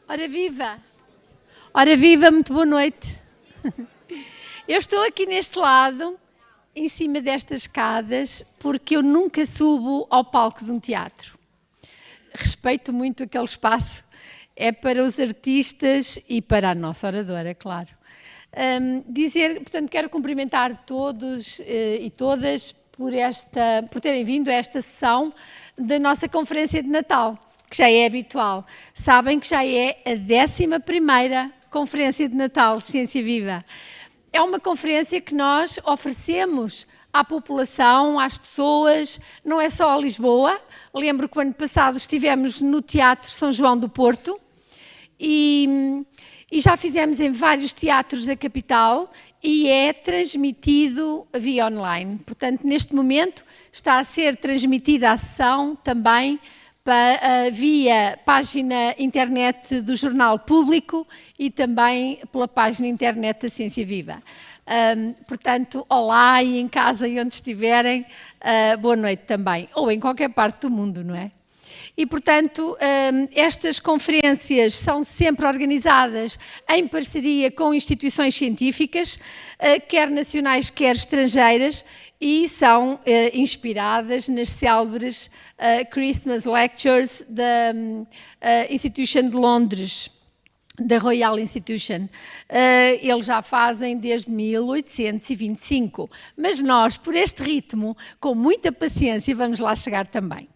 Ora viva! Ora viva, muito boa noite. Eu estou aqui neste lado, em cima destas escadas, porque eu nunca subo ao palco de um teatro. Respeito muito aquele espaço, é para os artistas e para a nossa oradora, claro. Portanto, quero cumprimentar todos e todas por terem vindo a esta sessão da nossa conferência de Natal, que já é habitual. Sabem que já é a 11ª Conferência de Natal Ciência Viva. É uma conferência que nós oferecemos à população, às pessoas, não é só a Lisboa. Lembro que o ano passado estivemos no Teatro São João do Porto e já fizemos em vários teatros da capital e é transmitido via online. Portanto, neste momento está a ser transmitida a sessão também via página internet do Jornal Público e também pela página internet da Ciência Viva. Portanto, olá e em casa e onde estiverem, boa noite também, ou em qualquer parte do mundo, não é? E, portanto, estas conferências são sempre organizadas em parceria com instituições científicas, quer nacionais, quer estrangeiras, e são inspiradas nas célebres Christmas Lectures da Institution de Londres, da Royal Institution. Eles já fazem desde 1825, mas nós, por este ritmo, com muita paciência, vamos lá chegar também.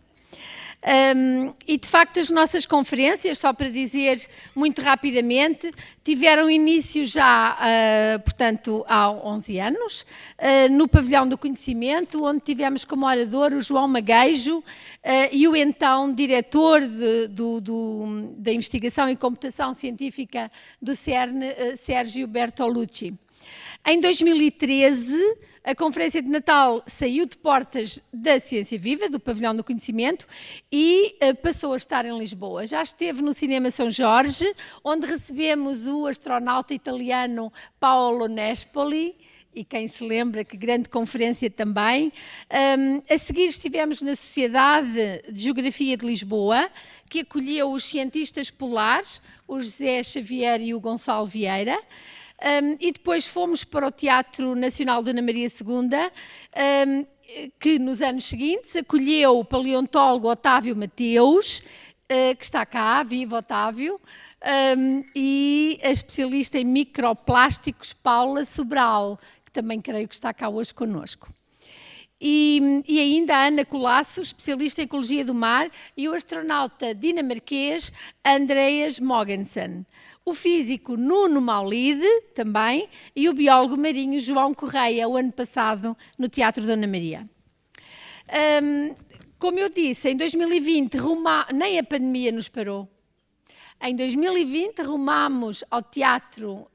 E de facto as nossas conferências, só para dizer muito rapidamente, tiveram início já, portanto, há 11 anos, no Pavilhão do Conhecimento, onde tivemos como orador o João Magueijo e o então diretor da Investigação e Computação Científica do CERN, Sérgio Bertolucci. Em 2013, a Conferência de Natal saiu de portas da Ciência Viva, do Pavilhão do Conhecimento, e passou a estar em Lisboa. Já esteve no Cinema São Jorge, onde recebemos o astronauta italiano Paolo Nespoli, e quem se lembra, que grande conferência também. A seguir estivemos na Sociedade de Geografia de Lisboa, que acolheu os cientistas polares, o José Xavier e o Gonçalo Vieira. E depois fomos para o Teatro Nacional Dona Maria II, que nos anos seguintes acolheu o paleontólogo Otávio Mateus, que está cá, viva Otávio, e a especialista em microplásticos Paula Sobral, que também creio que está cá hoje connosco. E ainda a Ana Colasso, especialista em Ecologia do Mar, e o astronauta dinamarquês Andreas Mogensen. O físico Nuno Maulide, também, e o biólogo marinho João Correia, o ano passado, no Teatro Dona Maria. Como eu disse, em 2020, nem a pandemia nos parou. Em 2020, rumámos ao Teatro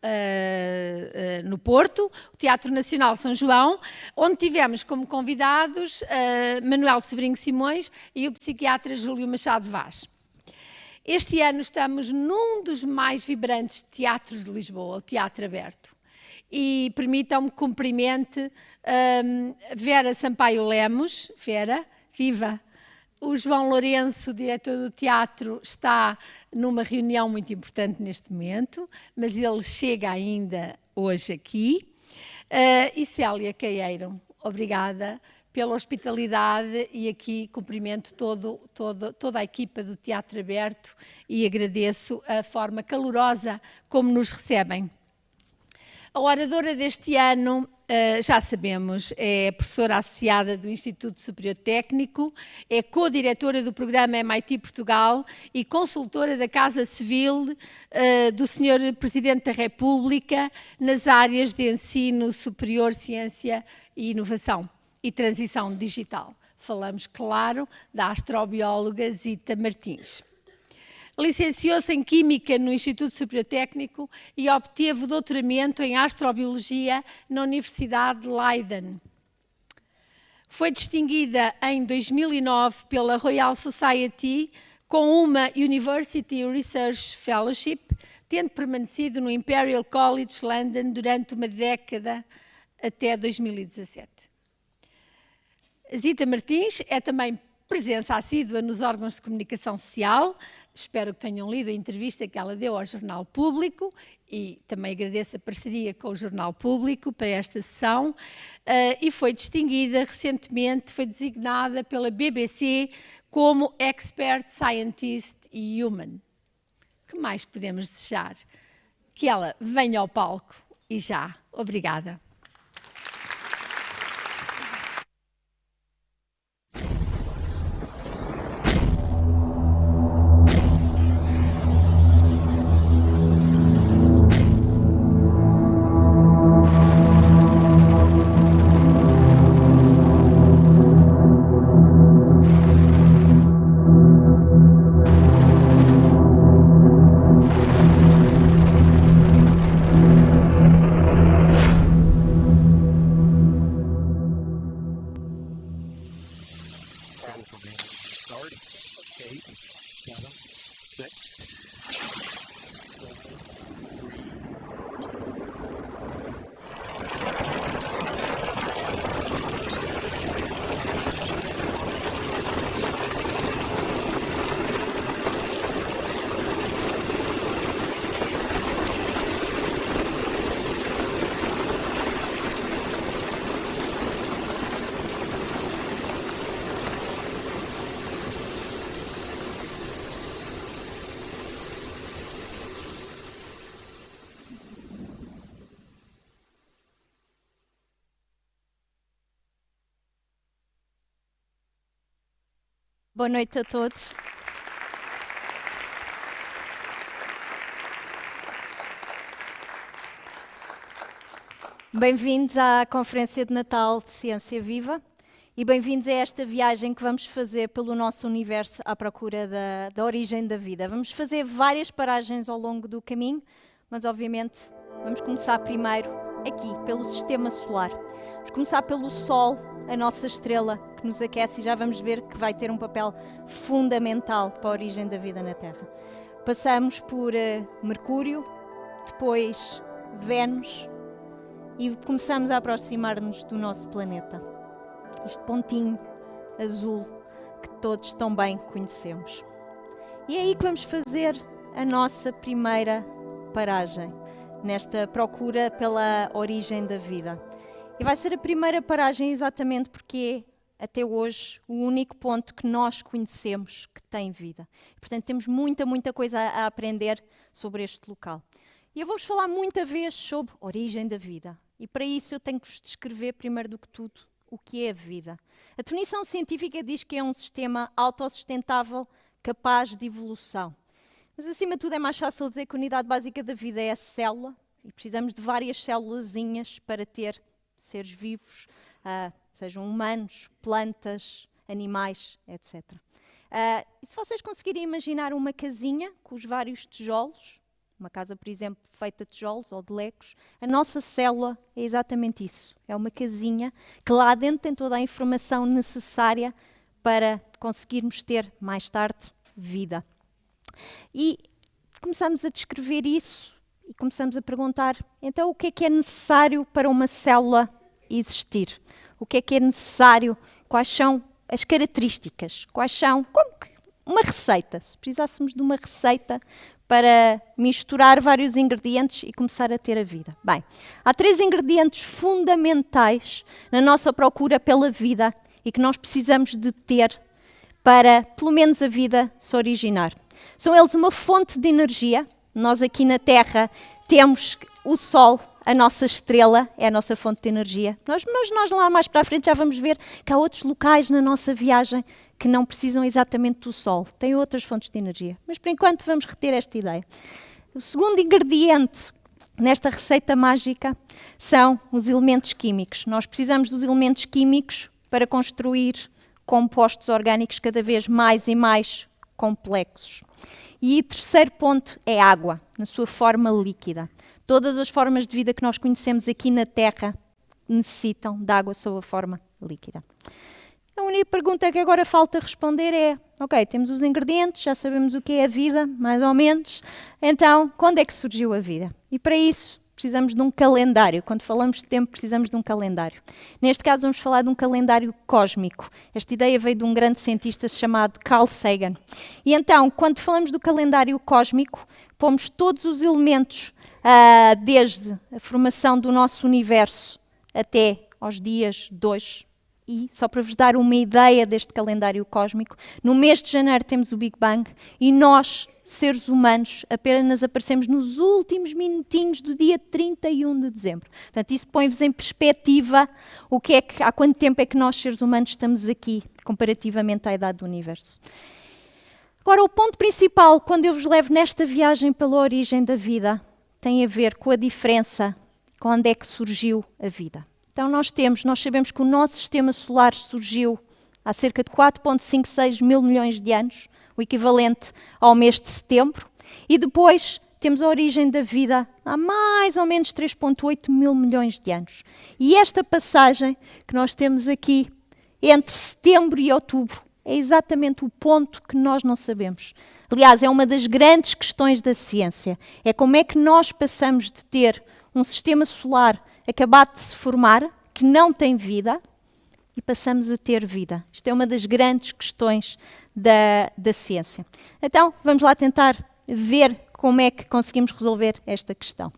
no Porto, o Teatro Nacional São João, onde tivemos como convidados Manuel Sobrinho Simões e o psiquiatra Júlio Machado Vaz. Este ano estamos num dos mais vibrantes teatros de Lisboa, o Teatro Aberto. E permitam-me que cumprimente Vera Sampaio Lemos. Vera, viva! O João Lourenço, diretor do teatro, está numa reunião muito importante neste momento, mas ele chega ainda hoje aqui. E Célia Caeiro, obrigada pela hospitalidade, e aqui cumprimento toda a equipa do Teatro Aberto e agradeço a forma calorosa como nos recebem. A oradora deste ano, já sabemos, é professora associada do Instituto Superior Técnico, é co-diretora do programa MIT Portugal e consultora da Casa Civil do Sr. Presidente da República nas áreas de ensino superior, ciência e inovação e transição digital. Falamos, claro, da astrobióloga Zita Martins. Licenciou-se em Química no Instituto Superior Técnico e obteve o doutoramento em Astrobiologia na Universidade de Leiden. Foi distinguida em 2009 pela Royal Society com uma University Research Fellowship, tendo permanecido no Imperial College London durante uma década até 2017. Zita Martins é também presença assídua nos órgãos de comunicação social, espero que tenham lido a entrevista que ela deu ao Jornal Público e também agradeço a parceria com o Jornal Público para esta sessão e foi distinguida recentemente, foi designada pela BBC como Expert Scientist e Human. O que mais podemos desejar? Que ela venha ao palco e já. Obrigada. Boa noite a todos. Bem-vindos à Conferência de Natal de Ciência Viva e bem-vindos a esta viagem que vamos fazer pelo nosso universo à procura da origem da vida. Vamos fazer várias paragens ao longo do caminho, mas obviamente vamos começar primeiro aqui, pelo Sistema Solar. Vamos começar pelo Sol, a nossa estrela que nos aquece e já vamos ver que vai ter um papel fundamental para a origem da vida na Terra. Passamos por Mercúrio, depois Vênus e começamos a aproximar-nos do nosso planeta. Este pontinho azul que todos tão bem conhecemos. E é aí que vamos fazer a nossa primeira paragem, nesta procura pela origem da vida. E vai ser a primeira paragem exatamente porque é, até hoje, o único ponto que nós conhecemos que tem vida. Portanto, temos muita coisa a aprender sobre este local. E eu vou-vos falar muita vez sobre a origem da vida. E para isso eu tenho que vos descrever, primeiro do que tudo, o que é a vida. A definição científica diz que é um sistema autossustentável capaz de evolução. Mas, acima de tudo, é mais fácil dizer que a unidade básica da vida é a célula e precisamos de várias célulazinhas para ter seres vivos, sejam humanos, plantas, animais, etc. E se vocês conseguirem imaginar uma casinha com os vários tijolos, uma casa, por exemplo, feita de tijolos ou de legos, a nossa célula é exatamente isso. É uma casinha que lá dentro tem toda a informação necessária para conseguirmos ter, mais tarde, vida. E começamos a descrever isso e começamos a perguntar, então, o que é necessário para uma célula existir? O que é necessário? Quais são as características? Quais são, como uma receita, se precisássemos de uma receita para misturar vários ingredientes e começar a ter a vida. Bem, há 3 ingredientes fundamentais na nossa procura pela vida e que nós precisamos de ter para, pelo menos, a vida se originar. São eles uma fonte de energia. Nós aqui na Terra temos o Sol, a nossa estrela, é a nossa fonte de energia. Mas nós lá mais para a frente já vamos ver que há outros locais na nossa viagem que não precisam exatamente do Sol. Têm outras fontes de energia. Mas por enquanto vamos reter esta ideia. O segundo ingrediente nesta receita mágica são os elementos químicos. Nós precisamos dos elementos químicos para construir compostos orgânicos cada vez mais e mais complexos. E o terceiro ponto é a água, na sua forma líquida. Todas as formas de vida que nós conhecemos aqui na Terra necessitam de água sob a forma líquida. A única pergunta que agora falta responder é, ok, temos os ingredientes, já sabemos o que é a vida, mais ou menos, então, quando é que surgiu a vida? E para isso, precisamos de um calendário. Quando falamos de tempo, precisamos de um calendário. Neste caso, vamos falar de um calendário cósmico. Esta ideia veio de um grande cientista chamado Carl Sagan. E então, quando falamos do calendário cósmico, pomos todos os elementos, desde a formação do nosso universo até aos dias de hoje. E, só para vos dar uma ideia deste calendário cósmico, no mês de janeiro temos o Big Bang e nós, seres humanos, apenas aparecemos nos últimos minutinhos do dia 31 de dezembro. Portanto, isso põe-vos em perspectiva há quanto tempo é que nós, seres humanos, estamos aqui, comparativamente à idade do universo. Agora, o ponto principal, quando eu vos levo nesta viagem pela origem da vida, tem a ver com a diferença, com onde é que surgiu a vida. Então nós sabemos que o nosso sistema solar surgiu há cerca de 4,56 mil milhões de anos, o equivalente ao mês de setembro, e depois temos a origem da vida há mais ou menos 3,8 mil milhões de anos. E esta passagem que nós temos aqui entre setembro e outubro é exatamente o ponto que nós não sabemos. Aliás, é uma das grandes questões da ciência. É como é que nós passamos de ter um sistema solar acabado de se formar, que não tem vida, e passamos a ter vida. Isto é uma das grandes questões da ciência. Então, vamos lá tentar ver como é que conseguimos resolver esta questão.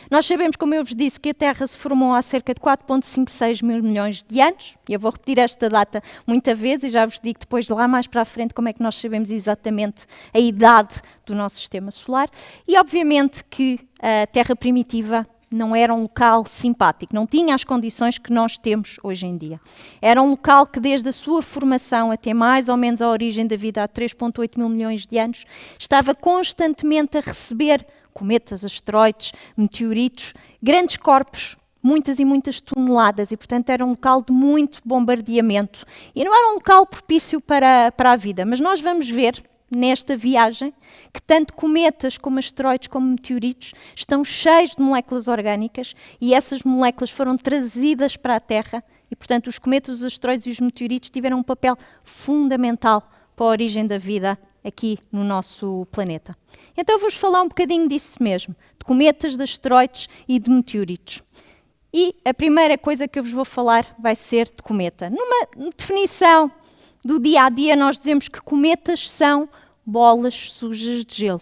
Nós sabemos, como eu vos disse, que a Terra se formou há cerca de 4,56 mil milhões de anos. Eu vou repetir esta data muita vez e já vos digo depois, lá mais para a frente, como é que nós sabemos exatamente a idade do nosso sistema solar. E, obviamente, que a Terra primitiva não era um local simpático, não tinha as condições que nós temos hoje em dia. Era um local que, desde a sua formação até mais ou menos a origem da vida, há 3,8 mil milhões de anos, estava constantemente a receber cometas, asteroides, meteoritos, grandes corpos, muitas e muitas toneladas, e portanto era um local de muito bombardeamento. E não era um local propício para a vida, mas nós vamos ver nesta viagem que tanto cometas como asteroides como meteoritos estão cheios de moléculas orgânicas e essas moléculas foram trazidas para a Terra e portanto os cometas, os asteroides e os meteoritos tiveram um papel fundamental para a origem da vida aqui no nosso planeta. Então eu vou-vos falar um bocadinho disso mesmo, de cometas, de asteroides e de meteoritos. E a primeira coisa que eu vos vou falar vai ser de cometa. Numa definição do dia-a-dia, nós dizemos que cometas são bolas sujas de gelo.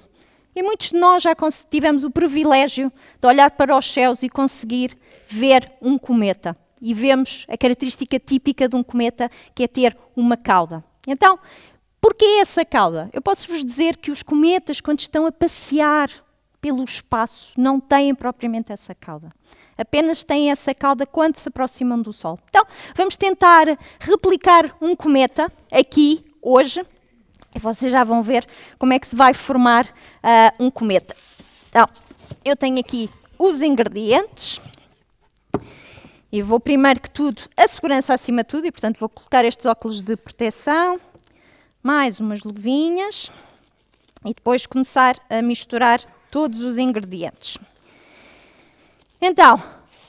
E muitos de nós já tivemos o privilégio de olhar para os céus e conseguir ver um cometa. E vemos a característica típica de um cometa, que é ter uma cauda. Então, porquê essa cauda? Eu posso-vos dizer que os cometas, quando estão a passear pelo espaço, não têm propriamente essa cauda. Apenas têm essa cauda quando se aproximam do Sol. Então, vamos tentar replicar um cometa aqui, hoje, e vocês já vão ver como é que se vai formar um cometa. Então, eu tenho aqui os ingredientes, e vou primeiro que tudo, a segurança acima de tudo, e portanto vou colocar estes óculos de proteção, mais umas luvinhas, e depois começar a misturar todos os ingredientes. Então,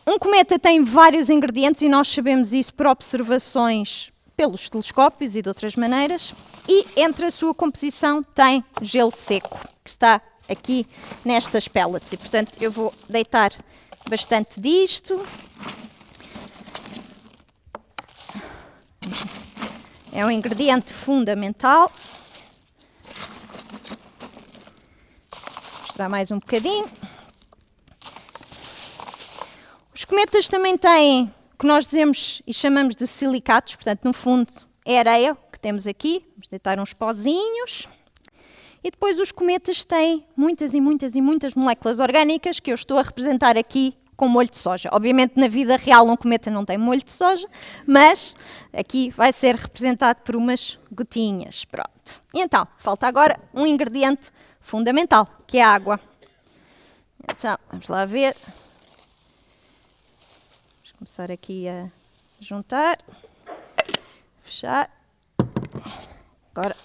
um cometa tem vários ingredientes e nós sabemos isso por observações pelos telescópios e de outras maneiras. E entre a sua composição tem gelo seco, que está aqui nestas pellets. E, portanto, eu vou deitar bastante disto. É um ingrediente fundamental. Vou mostrar mais um bocadinho. Os cometas também têm o que nós dizemos e chamamos de silicatos, portanto, no fundo, é areia que temos aqui. Vamos deitar uns pozinhos. E depois os cometas têm muitas e muitas e muitas moléculas orgânicas que eu estou a representar aqui com molho de soja. Obviamente, na vida real, um cometa não tem molho de soja, mas aqui vai ser representado por umas gotinhas. Pronto. E então, falta agora um ingrediente fundamental, que é a água. Então, vamos lá ver. Começar aqui a juntar, fechar. Agora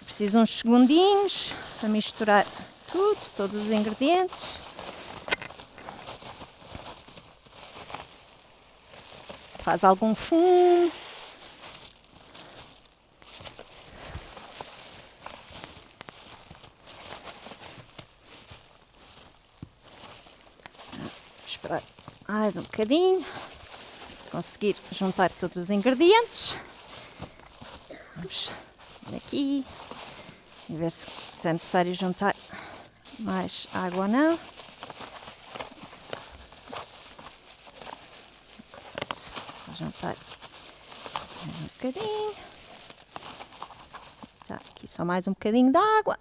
preciso uns segundinhos para misturar tudo, todos os ingredientes. Faz algum fumo. Esperar mais um bocadinho. Conseguir juntar todos os ingredientes. Vamos ver aqui e ver se é necessário juntar mais água ou não. Vou juntar mais um bocadinho. Tá, aqui só mais um bocadinho de água.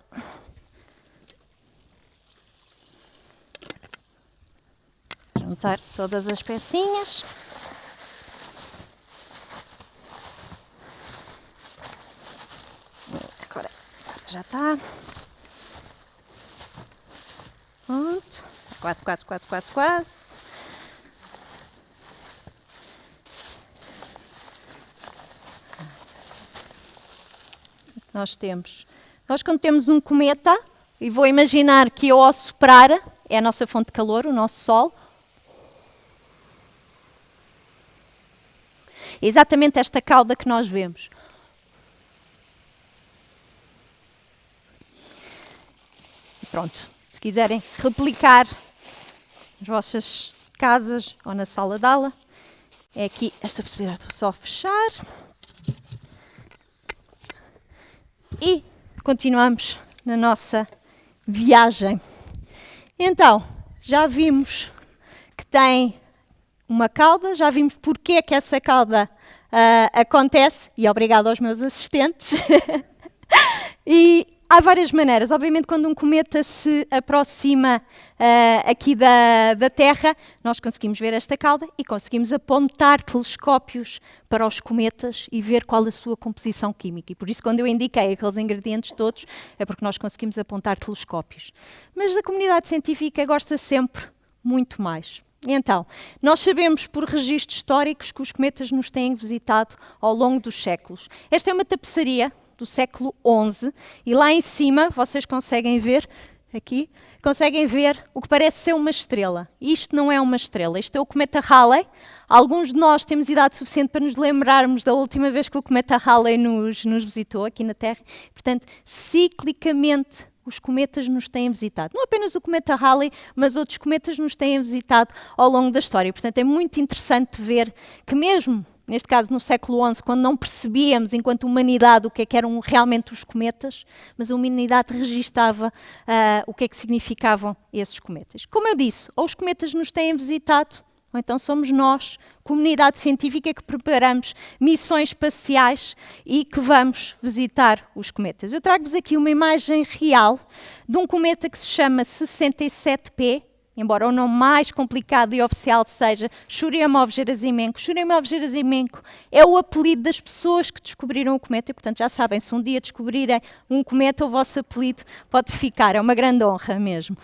Juntar todas as pecinhas. Agora já está. Pronto. Quase. Nós quando temos um cometa, e vou imaginar que eu ao soprar, é a nossa fonte de calor, o nosso Sol. É exatamente esta cauda que nós vemos. Pronto, se quiserem replicar nas vossas casas ou na sala de aula, é aqui esta possibilidade. Vou só fechar. E continuamos na nossa viagem. Então, já vimos que tem uma cauda, já vimos porque é que essa cauda acontece, e obrigado aos meus assistentes. E há várias maneiras. Obviamente, quando um cometa se aproxima aqui da Terra, nós conseguimos ver esta cauda e conseguimos apontar telescópios para os cometas e ver qual a sua composição química. E por isso, quando eu indiquei aqueles ingredientes todos, é porque nós conseguimos apontar telescópios. Mas a comunidade científica gosta sempre muito mais. Então, nós sabemos por registros históricos que os cometas nos têm visitado ao longo dos séculos. Esta é uma tapeçaria do século XI, e lá em cima, vocês conseguem ver, aqui, conseguem ver o que parece ser uma estrela. Isto não é uma estrela, isto é o cometa Halley. Alguns de nós temos idade suficiente para nos lembrarmos da última vez que o cometa Halley nos visitou aqui na Terra. Portanto, ciclicamente, os cometas nos têm visitado. Não apenas o cometa Halley, mas outros cometas nos têm visitado ao longo da história. Portanto, é muito interessante ver que mesmo, neste caso no século XI, quando não percebíamos, enquanto humanidade, o que é que eram realmente os cometas, mas a humanidade registava o que é que significavam esses cometas. Como eu disse, ou os cometas nos têm visitado, ou então somos nós, comunidade científica, que preparamos missões espaciais e que vamos visitar os cometas. Eu trago-vos aqui uma imagem real de um cometa que se chama 67P, embora o nome mais complicado e oficial seja Churyumov-Gerasimenko. Churyumov-Gerasimenko é o apelido das pessoas que descobriram o cometa, e, portanto, já sabem, se um dia descobrirem um cometa, o vosso apelido pode ficar, é uma grande honra mesmo.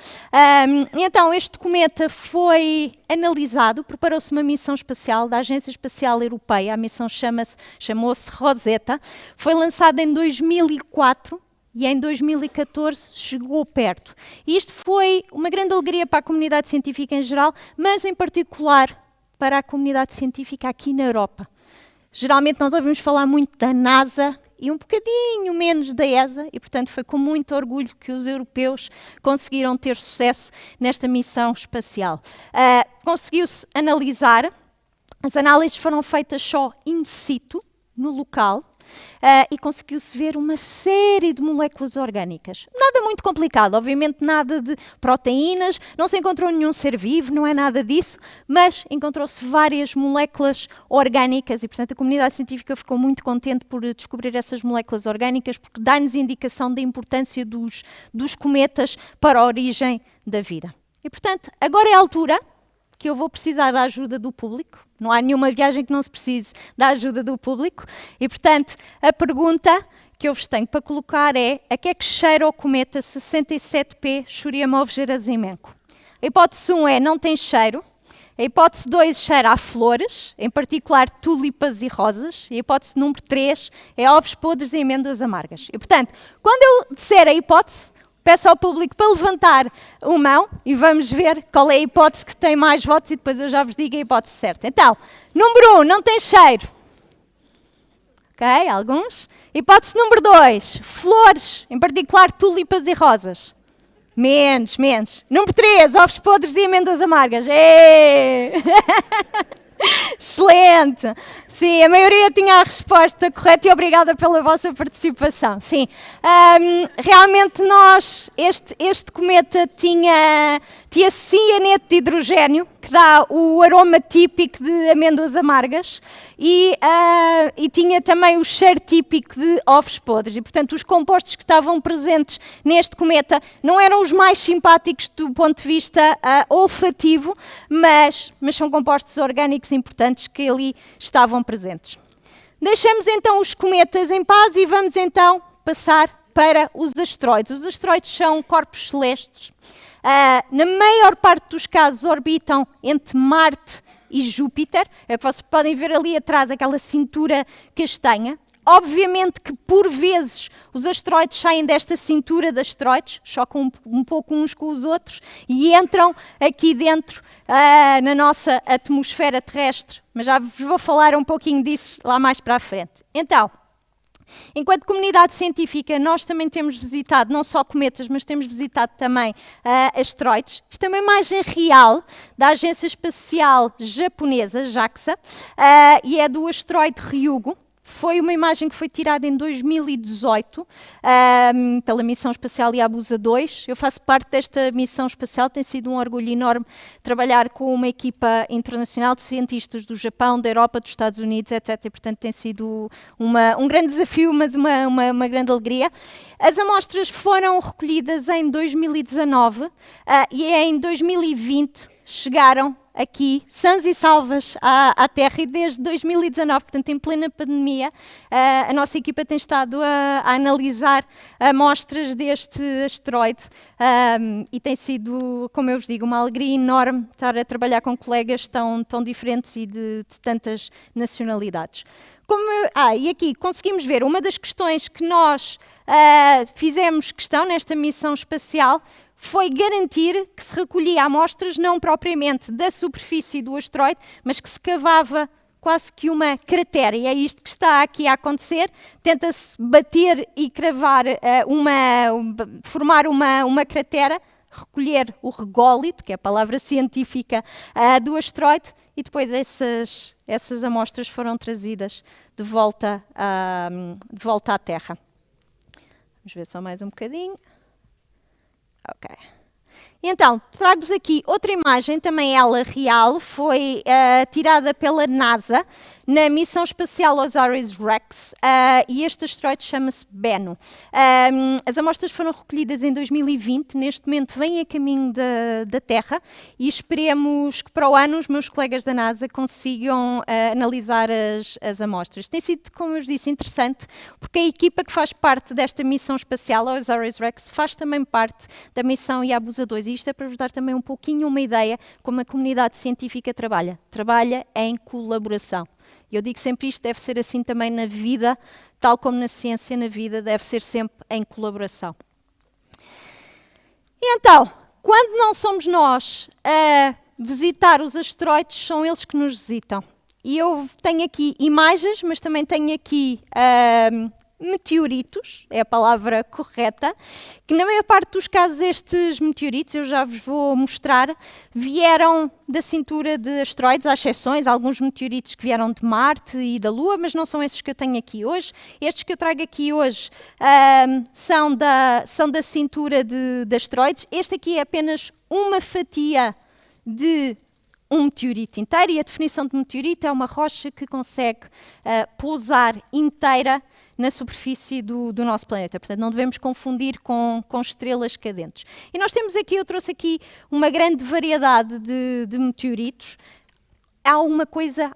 Então, este cometa foi analisado, preparou-se uma missão espacial da Agência Espacial Europeia, a missão chamou-se Rosetta, foi lançada em 2004, e em 2014 chegou perto. E isto foi uma grande alegria para a comunidade científica em geral, mas em particular para a comunidade científica aqui na Europa. Geralmente nós ouvimos falar muito da NASA e um bocadinho menos da ESA, e portanto foi com muito orgulho que os europeus conseguiram ter sucesso nesta missão espacial. Conseguiu-se analisar, as análises foram feitas só in situ, no local, e conseguiu-se ver uma série de moléculas orgânicas. Nada muito complicado, obviamente nada de proteínas, não se encontrou nenhum ser vivo, não é nada disso, mas encontrou-se várias moléculas orgânicas e, portanto, a comunidade científica ficou muito contente por descobrir essas moléculas orgânicas, porque dá-nos indicação da importância dos cometas para a origem da vida. E, portanto, agora é a altura que eu vou precisar da ajuda do público. Não há nenhuma viagem que não se precise da ajuda do público. E, portanto, a pergunta que eu vos tenho para colocar é: a que é que cheira o cometa 67P Churyumov-Gerasimenko? A hipótese 1 é não tem cheiro. A hipótese 2 cheira a flores, em particular tulipas e rosas. E a hipótese número 3 é ovos podres e amêndoas amargas. E, portanto, quando eu disser a hipótese, peço ao público para levantar a mão e vamos ver qual é a hipótese que tem mais votos e depois eu já vos digo a hipótese certa. Então, número 1, não tem cheiro. Ok, alguns. Hipótese número 2, flores, em particular tulipas e rosas. Menos. Número 3, ovos podres e amêndoas amargas. Êêêê! Excelente! Sim, a maioria tinha a resposta correta e obrigada pela vossa participação. Sim, realmente este cometa tinha cianeto de hidrogênio, que dá o aroma típico de amêndoas amargas, e tinha também o cheiro típico de ovos podres. E, portanto, os compostos que estavam presentes neste cometa não eram os mais simpáticos do ponto de vista olfativo, mas são compostos orgânicos importantes que ali estavam presentes. Deixamos então os cometas em paz e vamos então passar para os asteroides. Os asteroides são corpos celestes. Na maior parte dos casos orbitam entre Marte e Júpiter. É o que vocês podem ver ali atrás, aquela cintura castanha. Obviamente que, por vezes, os asteroides saem desta cintura de asteroides, chocam um pouco uns com os outros e entram aqui dentro na nossa atmosfera terrestre. Mas já vos vou falar um pouquinho disso lá mais para a frente. Então, enquanto comunidade científica, nós também temos visitado não só cometas, mas temos visitado também asteroides. Isto é uma imagem real da Agência Espacial Japonesa, JAXA, e é do asteroide Ryugu. Foi uma imagem que foi tirada em 2018 pela missão espacial Hayabusa 2. Eu faço parte desta missão espacial, tem sido um orgulho enorme trabalhar com uma equipa internacional de cientistas do Japão, da Europa, dos Estados Unidos, etc. E, portanto, tem sido um grande desafio, mas uma grande alegria. As amostras foram recolhidas em 2019 e em 2020 chegaram aqui, sãs e salvas, à Terra, e desde 2019, portanto em plena pandemia, a nossa equipa tem estado a analisar amostras deste asteroide e tem sido, como eu vos digo, uma alegria enorme estar a trabalhar com colegas tão diferentes e de tantas nacionalidades. E aqui conseguimos ver uma das questões que nós fizemos questão nesta missão espacial foi garantir que se recolhia amostras não propriamente da superfície do asteroide, mas que se cavava quase que uma cratera. E é isto que está aqui a acontecer. Tenta-se bater e cravar, formar uma cratera, recolher o rególito, que é a palavra científica do asteroide, e depois essas amostras foram trazidas de volta à Terra. Vamos ver só mais um bocadinho. Ok. Então, trago-vos aqui outra imagem, também ela real, foi tirada pela NASA na missão espacial OSIRIS-REx e este asteroide chama-se Bennu. As amostras foram recolhidas em 2020, neste momento vêm a caminho da Terra e esperemos que para o ano os meus colegas da NASA consigam analisar as amostras. Tem sido, como eu vos disse, interessante, porque a equipa que faz parte desta missão espacial, a OSIRIS-REx, faz também parte da missão Hayabusa 2. E isto é para vos dar também um pouquinho uma ideia como a comunidade científica trabalha. Trabalha em colaboração. Eu digo sempre isto, deve ser assim também na vida, tal como na ciência, na vida, deve ser sempre em colaboração. E então, quando não somos nós a visitar os asteroides, são eles que nos visitam. E eu tenho aqui imagens, mas também tenho aqui meteoritos, é a palavra correta, que na maior parte dos casos estes meteoritos, eu já vos vou mostrar, vieram da cintura de asteroides, há exceções, alguns meteoritos que vieram de Marte e da Lua, mas não são esses que eu tenho aqui hoje. Estes que eu trago aqui hoje são da cintura de asteroides. Este aqui é apenas uma fatia de um meteorito inteiro, e a definição de meteorito é uma rocha que consegue pousar inteira na superfície do nosso planeta. Portanto, não devemos confundir com estrelas cadentes. E nós temos aqui, eu trouxe aqui uma grande variedade de meteoritos.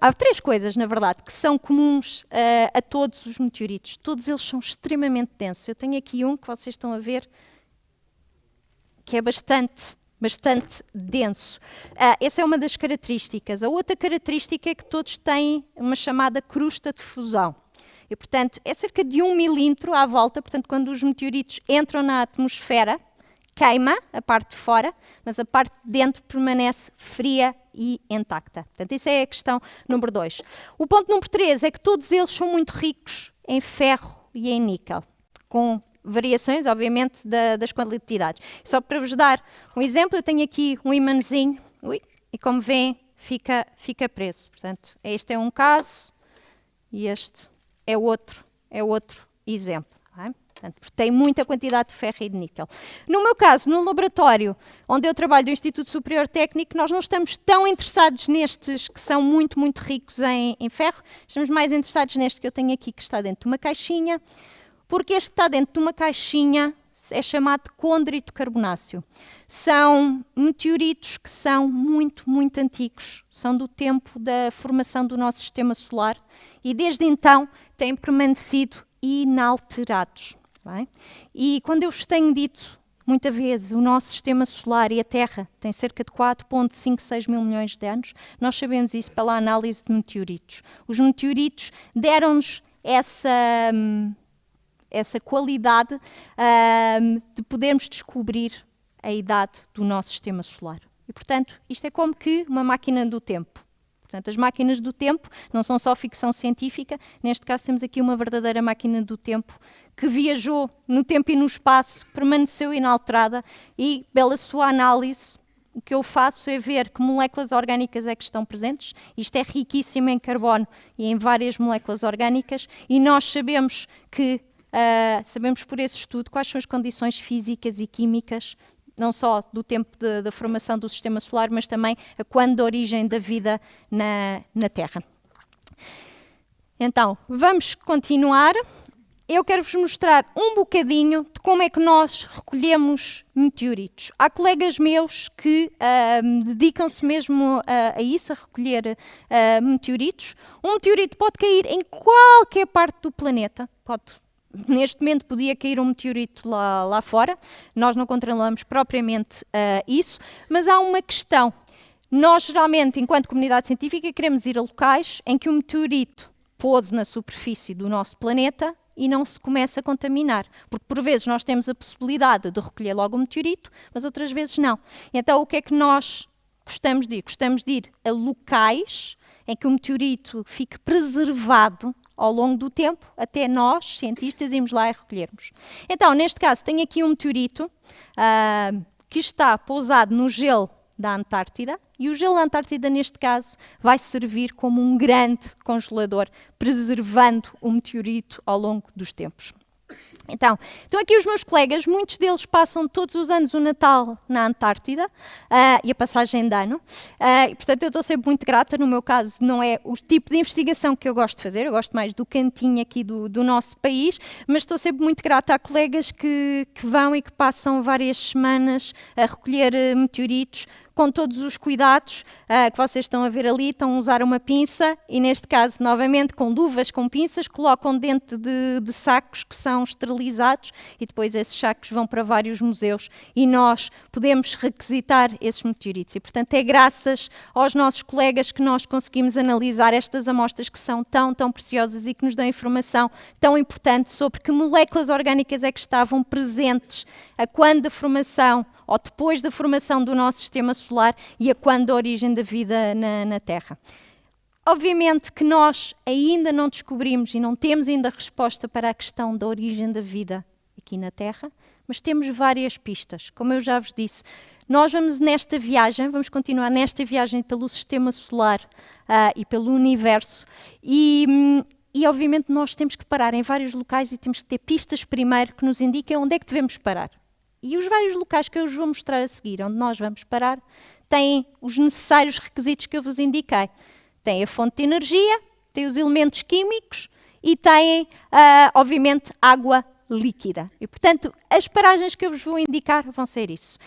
Há três coisas, na verdade, que são comuns a todos os meteoritos. Todos eles são extremamente densos. Eu tenho aqui um que vocês estão a ver, que é bastante denso. Essa é uma das características. A outra característica é que todos têm uma chamada crosta de fusão. E, portanto, é cerca de 1 milímetro à volta. Portanto, quando os meteoritos entram na atmosfera, queima a parte de fora, mas a parte de dentro permanece fria e intacta. Portanto, isso é a questão número 2. O ponto número 3 é que todos eles são muito ricos em ferro e em níquel, com variações, obviamente, das quantidades. Só para vos dar um exemplo, eu tenho aqui um imãzinho, e como veem, fica preso. Portanto, este é um caso e este é outro exemplo. Não é? Portanto, porque tem muita quantidade de ferro e de níquel. No meu caso, no laboratório onde eu trabalho do Instituto Superior Técnico, nós não estamos tão interessados nestes que são muito, muito ricos em ferro. Estamos mais interessados neste que eu tenho aqui, que está dentro de uma caixinha, porque este que está dentro de uma caixinha é chamado de condrito carbonáceo. São meteoritos que são muito, muito antigos. São do tempo da formação do nosso sistema solar e desde então têm permanecido inalterados. Bem? E quando eu vos tenho dito, muitas vezes, o nosso sistema solar e a Terra tem cerca de 4,56 mil milhões de anos, nós sabemos isso pela análise de meteoritos. Os meteoritos deram-nos essa qualidade de podermos descobrir a idade do nosso sistema solar. E, portanto, isto é como que uma máquina do tempo. Portanto, as máquinas do tempo não são só ficção científica, neste caso temos aqui uma verdadeira máquina do tempo que viajou no tempo e no espaço, permaneceu inalterada e, pela sua análise, o que eu faço é ver que moléculas orgânicas é que estão presentes. Isto é riquíssimo em carbono e em várias moléculas orgânicas e nós sabemos por esse estudo quais são as condições físicas e químicas não só do tempo da formação do sistema solar, mas também a quando da origem da vida na Terra. Então, vamos continuar. Eu quero-vos mostrar um bocadinho de como é que nós recolhemos meteoritos. Há colegas meus que dedicam-se mesmo a isso, a recolher meteoritos. Um meteorito pode cair em qualquer parte do planeta, neste momento podia cair um meteorito lá fora, nós não controlamos propriamente isso, mas há uma questão. Nós, geralmente, enquanto comunidade científica, queremos ir a locais em que o meteorito pouse na superfície do nosso planeta e não se comece a contaminar. Porque, por vezes, nós temos a possibilidade de recolher logo o meteorito, mas outras vezes não. Então, o que é que nós gostamos de ir? Gostamos de ir a locais em que o meteorito fique preservado ao longo do tempo, até nós, cientistas, irmos lá e recolhermos. Então, neste caso, tenho aqui um meteorito que está pousado no gelo da Antártida, e o gelo da Antártida, neste caso, vai servir como um grande congelador, preservando o meteorito ao longo dos tempos. Então, estão aqui os meus colegas, muitos deles passam todos os anos o Natal na Antártida e a passagem de ano, e portanto eu estou sempre muito grata. No meu caso não é o tipo de investigação que eu gosto de fazer, eu gosto mais do cantinho aqui do nosso país, mas estou sempre muito grata a colegas que vão e que passam várias semanas a recolher meteoritos, com todos os cuidados que vocês estão a ver ali. Estão a usar uma pinça e, neste caso, novamente, com luvas, com pinças, colocam dentro de sacos que são esterilizados e depois esses sacos vão para vários museus e nós podemos requisitar esses meteoritos. E, portanto, é graças aos nossos colegas que nós conseguimos analisar estas amostras que são tão, tão preciosas e que nos dão informação tão importante sobre que moléculas orgânicas é que estavam presentes a quando da formação ou depois da formação do nosso sistema solar e a quando da origem da vida na Terra. Obviamente que nós ainda não descobrimos e não temos ainda resposta para a questão da origem da vida aqui na Terra, mas temos várias pistas. Como eu já vos disse, nós vamos continuar nesta viagem pelo sistema solar e pelo universo e obviamente nós temos que parar em vários locais e temos que ter pistas primeiro que nos indiquem onde é que devemos parar. E os vários locais que eu vos vou mostrar a seguir, onde nós vamos parar, têm os necessários requisitos que eu vos indiquei. Tem a fonte de energia, tem os elementos químicos e têm, obviamente, água líquida. E, portanto, as paragens que eu vos vou indicar vão ser isso.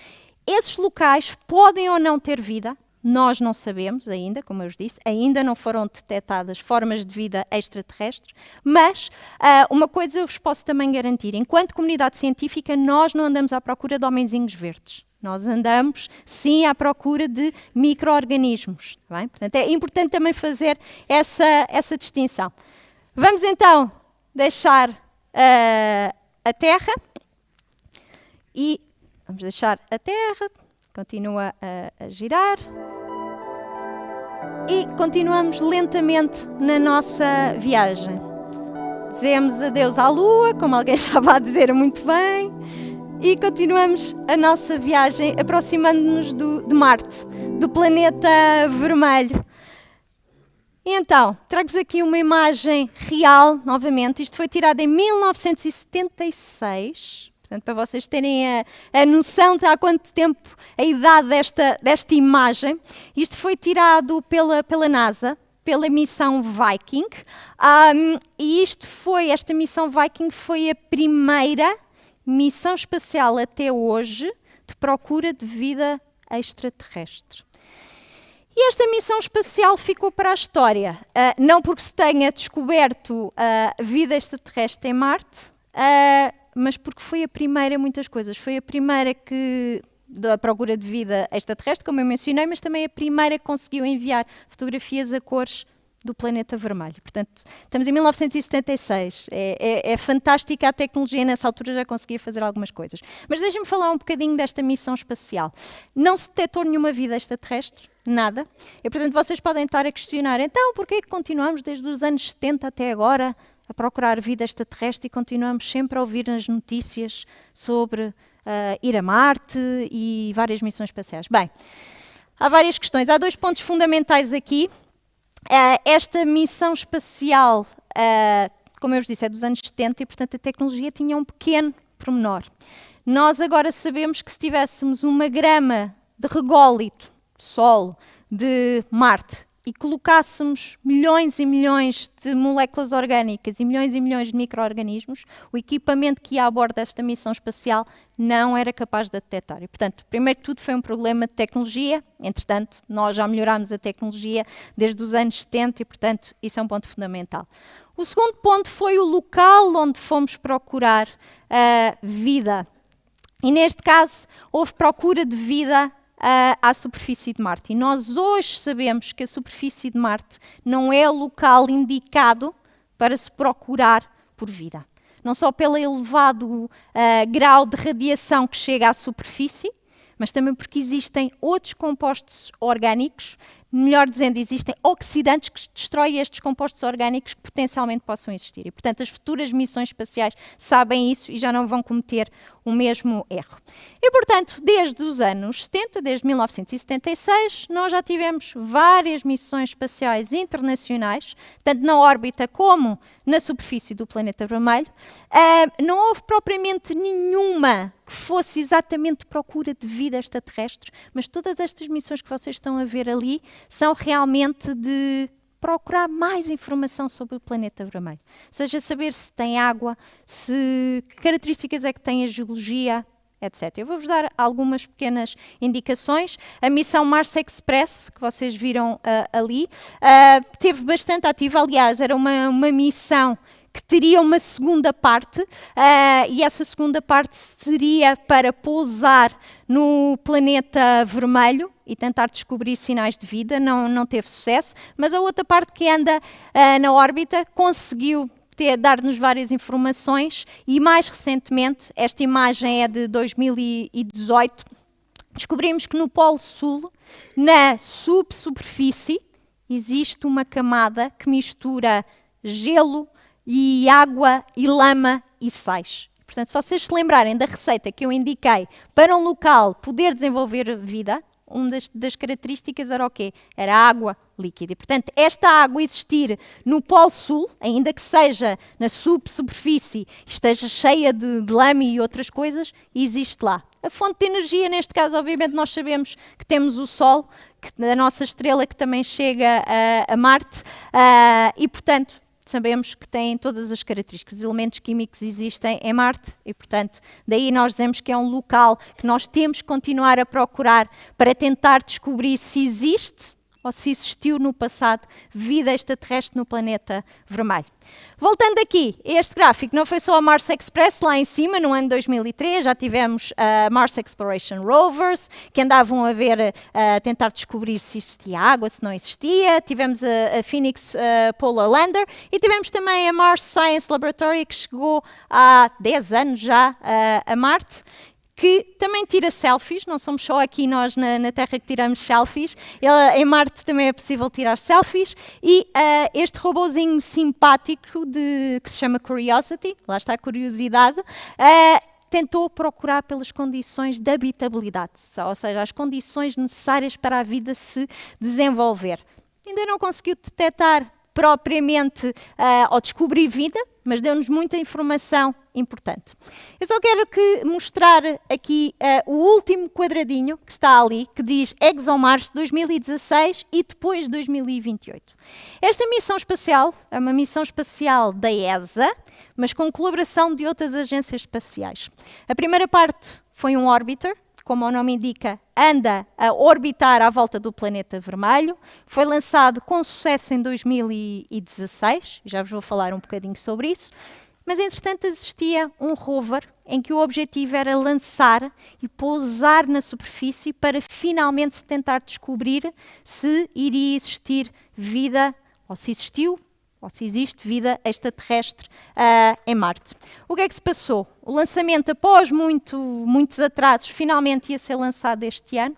Esses locais podem ou não ter vida, nós não sabemos ainda, como eu vos disse, ainda não foram detectadas formas de vida extraterrestres, mas uma coisa eu vos posso também garantir, enquanto comunidade científica nós não andamos à procura de homenzinhos verdes, nós andamos sim à procura de micro-organismos, tá bem? Portanto é importante também fazer essa distinção. Vamos então deixar a Terra e vamos deixar a Terra, continua a girar e continuamos lentamente na nossa viagem. dizemos adeus à Lua, como alguém estava a dizer muito bem, e continuamos a nossa viagem aproximando-nos de Marte, do planeta vermelho. E então, trago-vos aqui uma imagem real, novamente. Isto foi tirado em 1976, portanto, para vocês terem a noção de há quanto tempo, a idade desta imagem. Isto foi tirado pela NASA, pela missão Viking, e esta missão Viking foi a primeira missão espacial até hoje de procura de vida extraterrestre. E esta missão espacial ficou para a história, não porque se tenha descoberto vida extraterrestre em Marte, mas porque foi a primeira, muitas coisas. Foi a primeira da procura de vida extraterrestre, como eu mencionei, mas também a primeira que conseguiu enviar fotografias a cores do planeta vermelho. Portanto, estamos em 1976. É fantástica a tecnologia, nessa altura já conseguia fazer algumas coisas. Mas deixem-me falar um bocadinho desta missão espacial. Não se detectou nenhuma vida extraterrestre, nada. E, portanto, vocês podem estar a questionar, então, porquê é que continuamos desde os anos 70 até agora a procurar vida extraterrestre e continuamos sempre a ouvir nas notícias sobre ir a Marte e várias missões espaciais? Bem, há várias questões. Há 2 pontos fundamentais aqui. Esta missão espacial, como eu vos disse, é dos anos 70 e, portanto, a tecnologia tinha um pequeno pormenor. Nós agora sabemos que se tivéssemos uma grama de rególito, solo, de Marte, e colocássemos milhões e milhões de moléculas orgânicas e milhões de micro-organismos, o equipamento que ia a bordo desta missão espacial não era capaz de detectar. E, portanto, primeiro de tudo foi um problema de tecnologia. Entretanto, nós já melhorámos a tecnologia desde os anos 70 e, portanto, isso é um ponto fundamental. O segundo ponto foi o local onde fomos procurar vida. E, neste caso, houve procura de vida à superfície de Marte. E nós hoje sabemos que a superfície de Marte não é o local indicado para se procurar por vida. Não só pelo elevado grau de radiação que chega à superfície, mas também porque existem outros compostos orgânicos, melhor dizendo, existem oxidantes que destroem estes compostos orgânicos que potencialmente possam existir. E, portanto, as futuras missões espaciais sabem isso e já não vão cometer o mesmo erro. E, portanto, desde os anos 70, desde 1976, nós já tivemos várias missões espaciais internacionais, tanto na órbita como na superfície do planeta vermelho. Não houve propriamente nenhuma que fosse exatamente procura de vida extraterrestre, mas todas estas missões que vocês estão a ver ali são realmente de procurar mais informação sobre o planeta vermelho. Seja saber se tem água, que características é que tem a geologia, etc. Eu vou-vos dar algumas pequenas indicações. A missão Mars Express, que vocês viram ali, esteve bastante ativa. Aliás, era uma missão que teria uma segunda parte, e essa segunda parte seria para pousar no planeta vermelho e tentar descobrir sinais de vida. Não teve sucesso, mas a outra parte que anda na órbita conseguiu dar-nos várias informações e, mais recentemente, esta imagem é de 2018, descobrimos que no Polo Sul, na subsuperfície, existe uma camada que mistura gelo e água e lama e sais. Portanto, se vocês se lembrarem da receita que eu indiquei para um local poder desenvolver vida, uma das características era o quê? Era água líquida. E, portanto, esta água existir no Polo Sul, ainda que seja na subsuperfície, esteja cheia de lama e outras coisas, existe lá. A fonte de energia, neste caso, obviamente, nós sabemos que temos o Sol, a nossa estrela que também chega a Marte, e, portanto, sabemos que tem todas as características. Os elementos químicos existem em Marte e, portanto, daí nós dizemos que é um local que nós temos que continuar a procurar para tentar descobrir se existe ou se existiu no passado vida extraterrestre no planeta vermelho. Voltando aqui, este gráfico não foi só a Mars Express, lá em cima, no ano 2003, já tivemos a Mars Exploration Rovers, que andavam a tentar descobrir se existia água, se não existia. Tivemos a Phoenix Polar Lander e tivemos também a Mars Science Laboratory, que chegou há 10 anos já a Marte, que também tira selfies, não somos só aqui nós na Terra que tiramos selfies, em Marte também é possível tirar selfies, e este robozinho simpático que se chama Curiosity, lá está a curiosidade, tentou procurar pelas condições de habitabilidade, ou seja, as condições necessárias para a vida se desenvolver. Ainda não conseguiu detectar propriamente ou descobrir vida, mas deu-nos muita informação importante. Eu só quero mostrar aqui o último quadradinho que está ali, que diz ExoMars 2016 e depois 2028. Esta missão espacial é uma missão espacial da ESA, mas com colaboração de outras agências espaciais. A primeira parte foi um orbiter, como o nome indica, anda a orbitar à volta do planeta vermelho. Foi lançado com sucesso em 2016, já vos vou falar um bocadinho sobre isso. Mas, entretanto, existia um rover em que o objetivo era lançar e pousar na superfície para finalmente se tentar descobrir se iria existir vida, ou se existiu, ou se existe vida extraterrestre em Marte. O que é que se passou? O lançamento, após muitos atrasos, finalmente ia ser lançado este ano,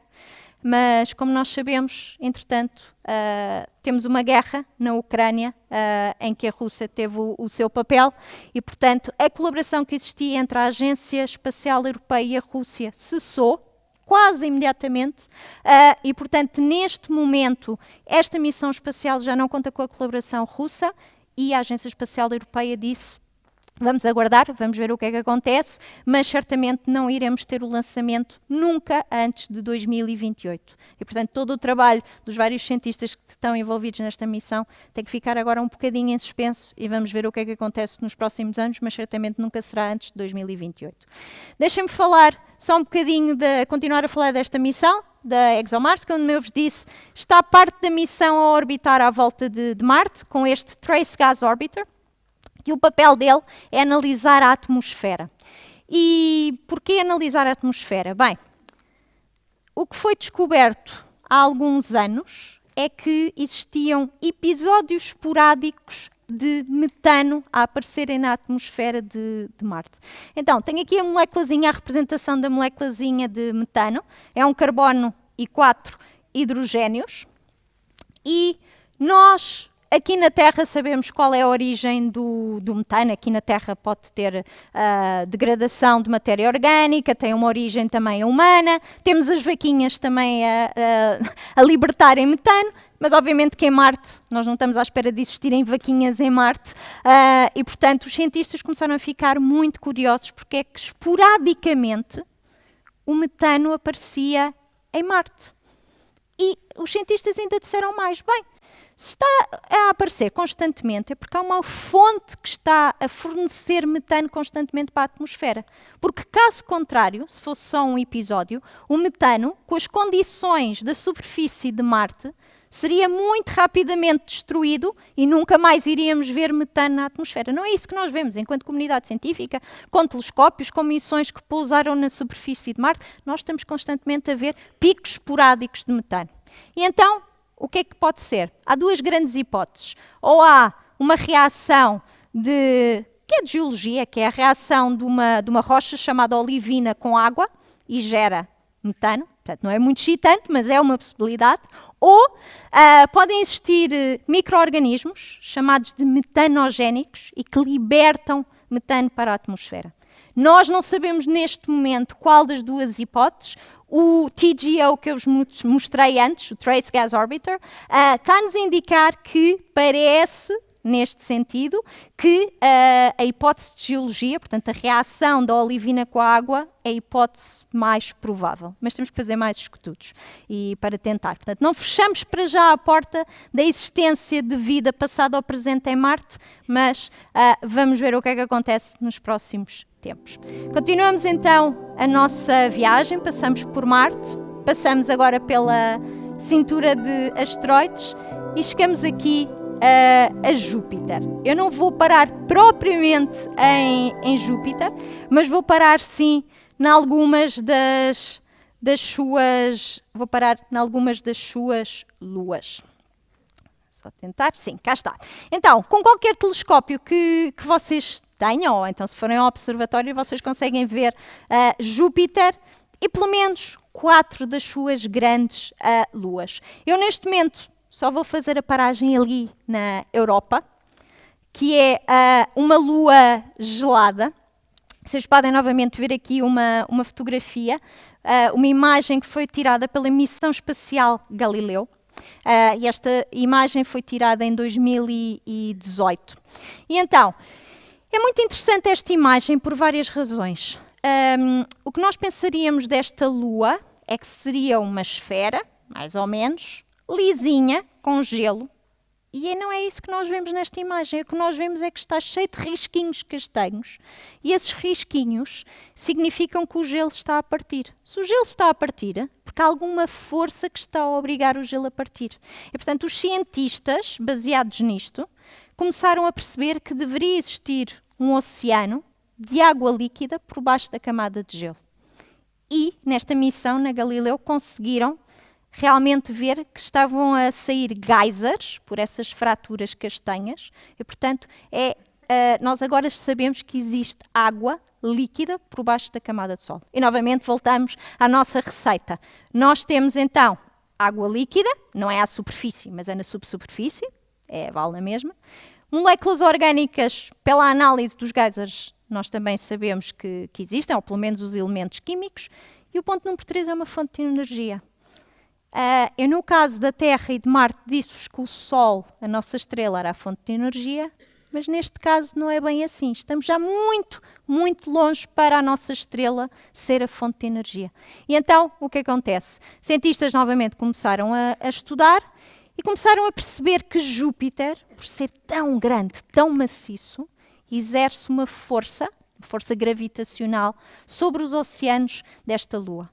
mas, como nós sabemos, entretanto, temos uma guerra na Ucrânia, em que a Rússia teve o seu papel, e, portanto, a colaboração que existia entre a Agência Espacial Europeia e a Rússia cessou, quase imediatamente, e, portanto, neste momento, esta missão espacial já não conta com a colaboração russa, e a Agência Espacial Europeia disse: vamos aguardar, vamos ver o que é que acontece, mas certamente não iremos ter o lançamento nunca antes de 2028. E, portanto, todo o trabalho dos vários cientistas que estão envolvidos nesta missão tem que ficar agora um bocadinho em suspenso, e vamos ver o que é que acontece nos próximos anos, mas certamente nunca será antes de 2028. Deixem-me falar só um bocadinho, continuar a falar desta missão, da ExoMars, que, como eu vos disse, está parte da missão a orbitar à volta de Marte, com este Trace Gas Orbiter, e o papel dele é analisar a atmosfera. E porquê analisar a atmosfera? Bem, o que foi descoberto há alguns anos é que existiam episódios esporádicos de metano a aparecerem na atmosfera de Marte. Então, tenho aqui a moléculazinha, a representação da moléculazinha de metano. É um carbono e 4 hidrogénios. E nós, aqui na Terra, sabemos qual é a origem do metano. Aqui na Terra pode ter degradação de matéria orgânica, tem uma origem também humana. Temos as vaquinhas também a libertarem metano. Mas, obviamente, que em Marte, nós não estamos à espera de existirem vaquinhas em Marte, e, portanto, os cientistas começaram a ficar muito curiosos porque é que, esporadicamente, o metano aparecia em Marte. E os cientistas ainda disseram mais: bem, se está a aparecer constantemente é porque há uma fonte que está a fornecer metano constantemente para a atmosfera. Porque, caso contrário, se fosse só um episódio, o metano, com as condições da superfície de Marte, seria muito rapidamente destruído e nunca mais iríamos ver metano na atmosfera. Não é isso que nós vemos enquanto comunidade científica, com telescópios, com missões que pousaram na superfície de Marte. Nós estamos constantemente a ver picos esporádicos de metano. E então, o que é que pode ser? Há duas grandes hipóteses. Ou há uma reação que é de geologia, que é a reação de uma rocha chamada olivina com água e gera metano. Portanto, não é muito excitante, mas é uma possibilidade. Ou podem existir micro-organismos chamados de metanogénicos e que libertam metano para a atmosfera. Nós não sabemos neste momento qual das duas hipóteses. O TGO que eu vos mostrei antes, o Trace Gas Orbiter, está-nos a indicar que parece, neste sentido, que a hipótese de geologia, portanto a reação da olivina com a água, é a hipótese mais provável. Mas temos que fazer mais estudos para tentar. Portanto, não fechamos para já a porta da existência de vida passada ou presente em Marte, mas vamos ver o que é que acontece nos próximos tempos. Continuamos então a nossa viagem, passamos por Marte, passamos agora pela cintura de asteroides e chegamos aqui a Júpiter. Eu não vou parar propriamente em Júpiter, mas vou parar sim em algumas das suas luas. Só tentar, sim, cá está. Então, com qualquer telescópio que vocês tenham, ou então se forem ao observatório vocês conseguem ver Júpiter e pelo menos 4 das suas grandes luas. Eu neste momento só vou fazer a paragem ali na Europa, que é uma lua gelada. Vocês podem novamente ver aqui uma fotografia, uma imagem que foi tirada pela Missão Espacial Galileu. E esta imagem foi tirada em 2018. E então, é muito interessante esta imagem por várias razões. O que nós pensaríamos desta lua é que seria uma esfera, mais ou menos, lisinha, com gelo. E não é isso que nós vemos nesta imagem. O que nós vemos é que está cheio de risquinhos castanhos. E esses risquinhos significam que o gelo está a partir. Se o gelo está a partir, porque há alguma força que está a obrigar o gelo a partir. E, portanto, os cientistas, baseados nisto, começaram a perceber que deveria existir um oceano de água líquida por baixo da camada de gelo. E, nesta missão, na Galileu, conseguiram realmente ver que estavam a sair geysers por essas fraturas castanhas e, portanto, nós agora sabemos que existe água líquida por baixo da camada de Sol. E, novamente, voltamos à nossa receita. Nós temos, então, água líquida, não é à superfície, mas é na subsuperfície, vale na mesma. Moléculas orgânicas, pela análise dos geysers, nós também sabemos que existem, ou pelo menos os elementos químicos. E o ponto número 3 é uma fonte de energia. Eu, no caso da Terra e de Marte, disse-vos que o Sol, a nossa estrela, era a fonte de energia, mas neste caso não é bem assim. Estamos já muito, muito longe para a nossa estrela ser a fonte de energia. E então, o que acontece? Cientistas novamente começaram a estudar e começaram a perceber que Júpiter, por ser tão grande, tão maciço, exerce uma força gravitacional sobre os oceanos desta Lua.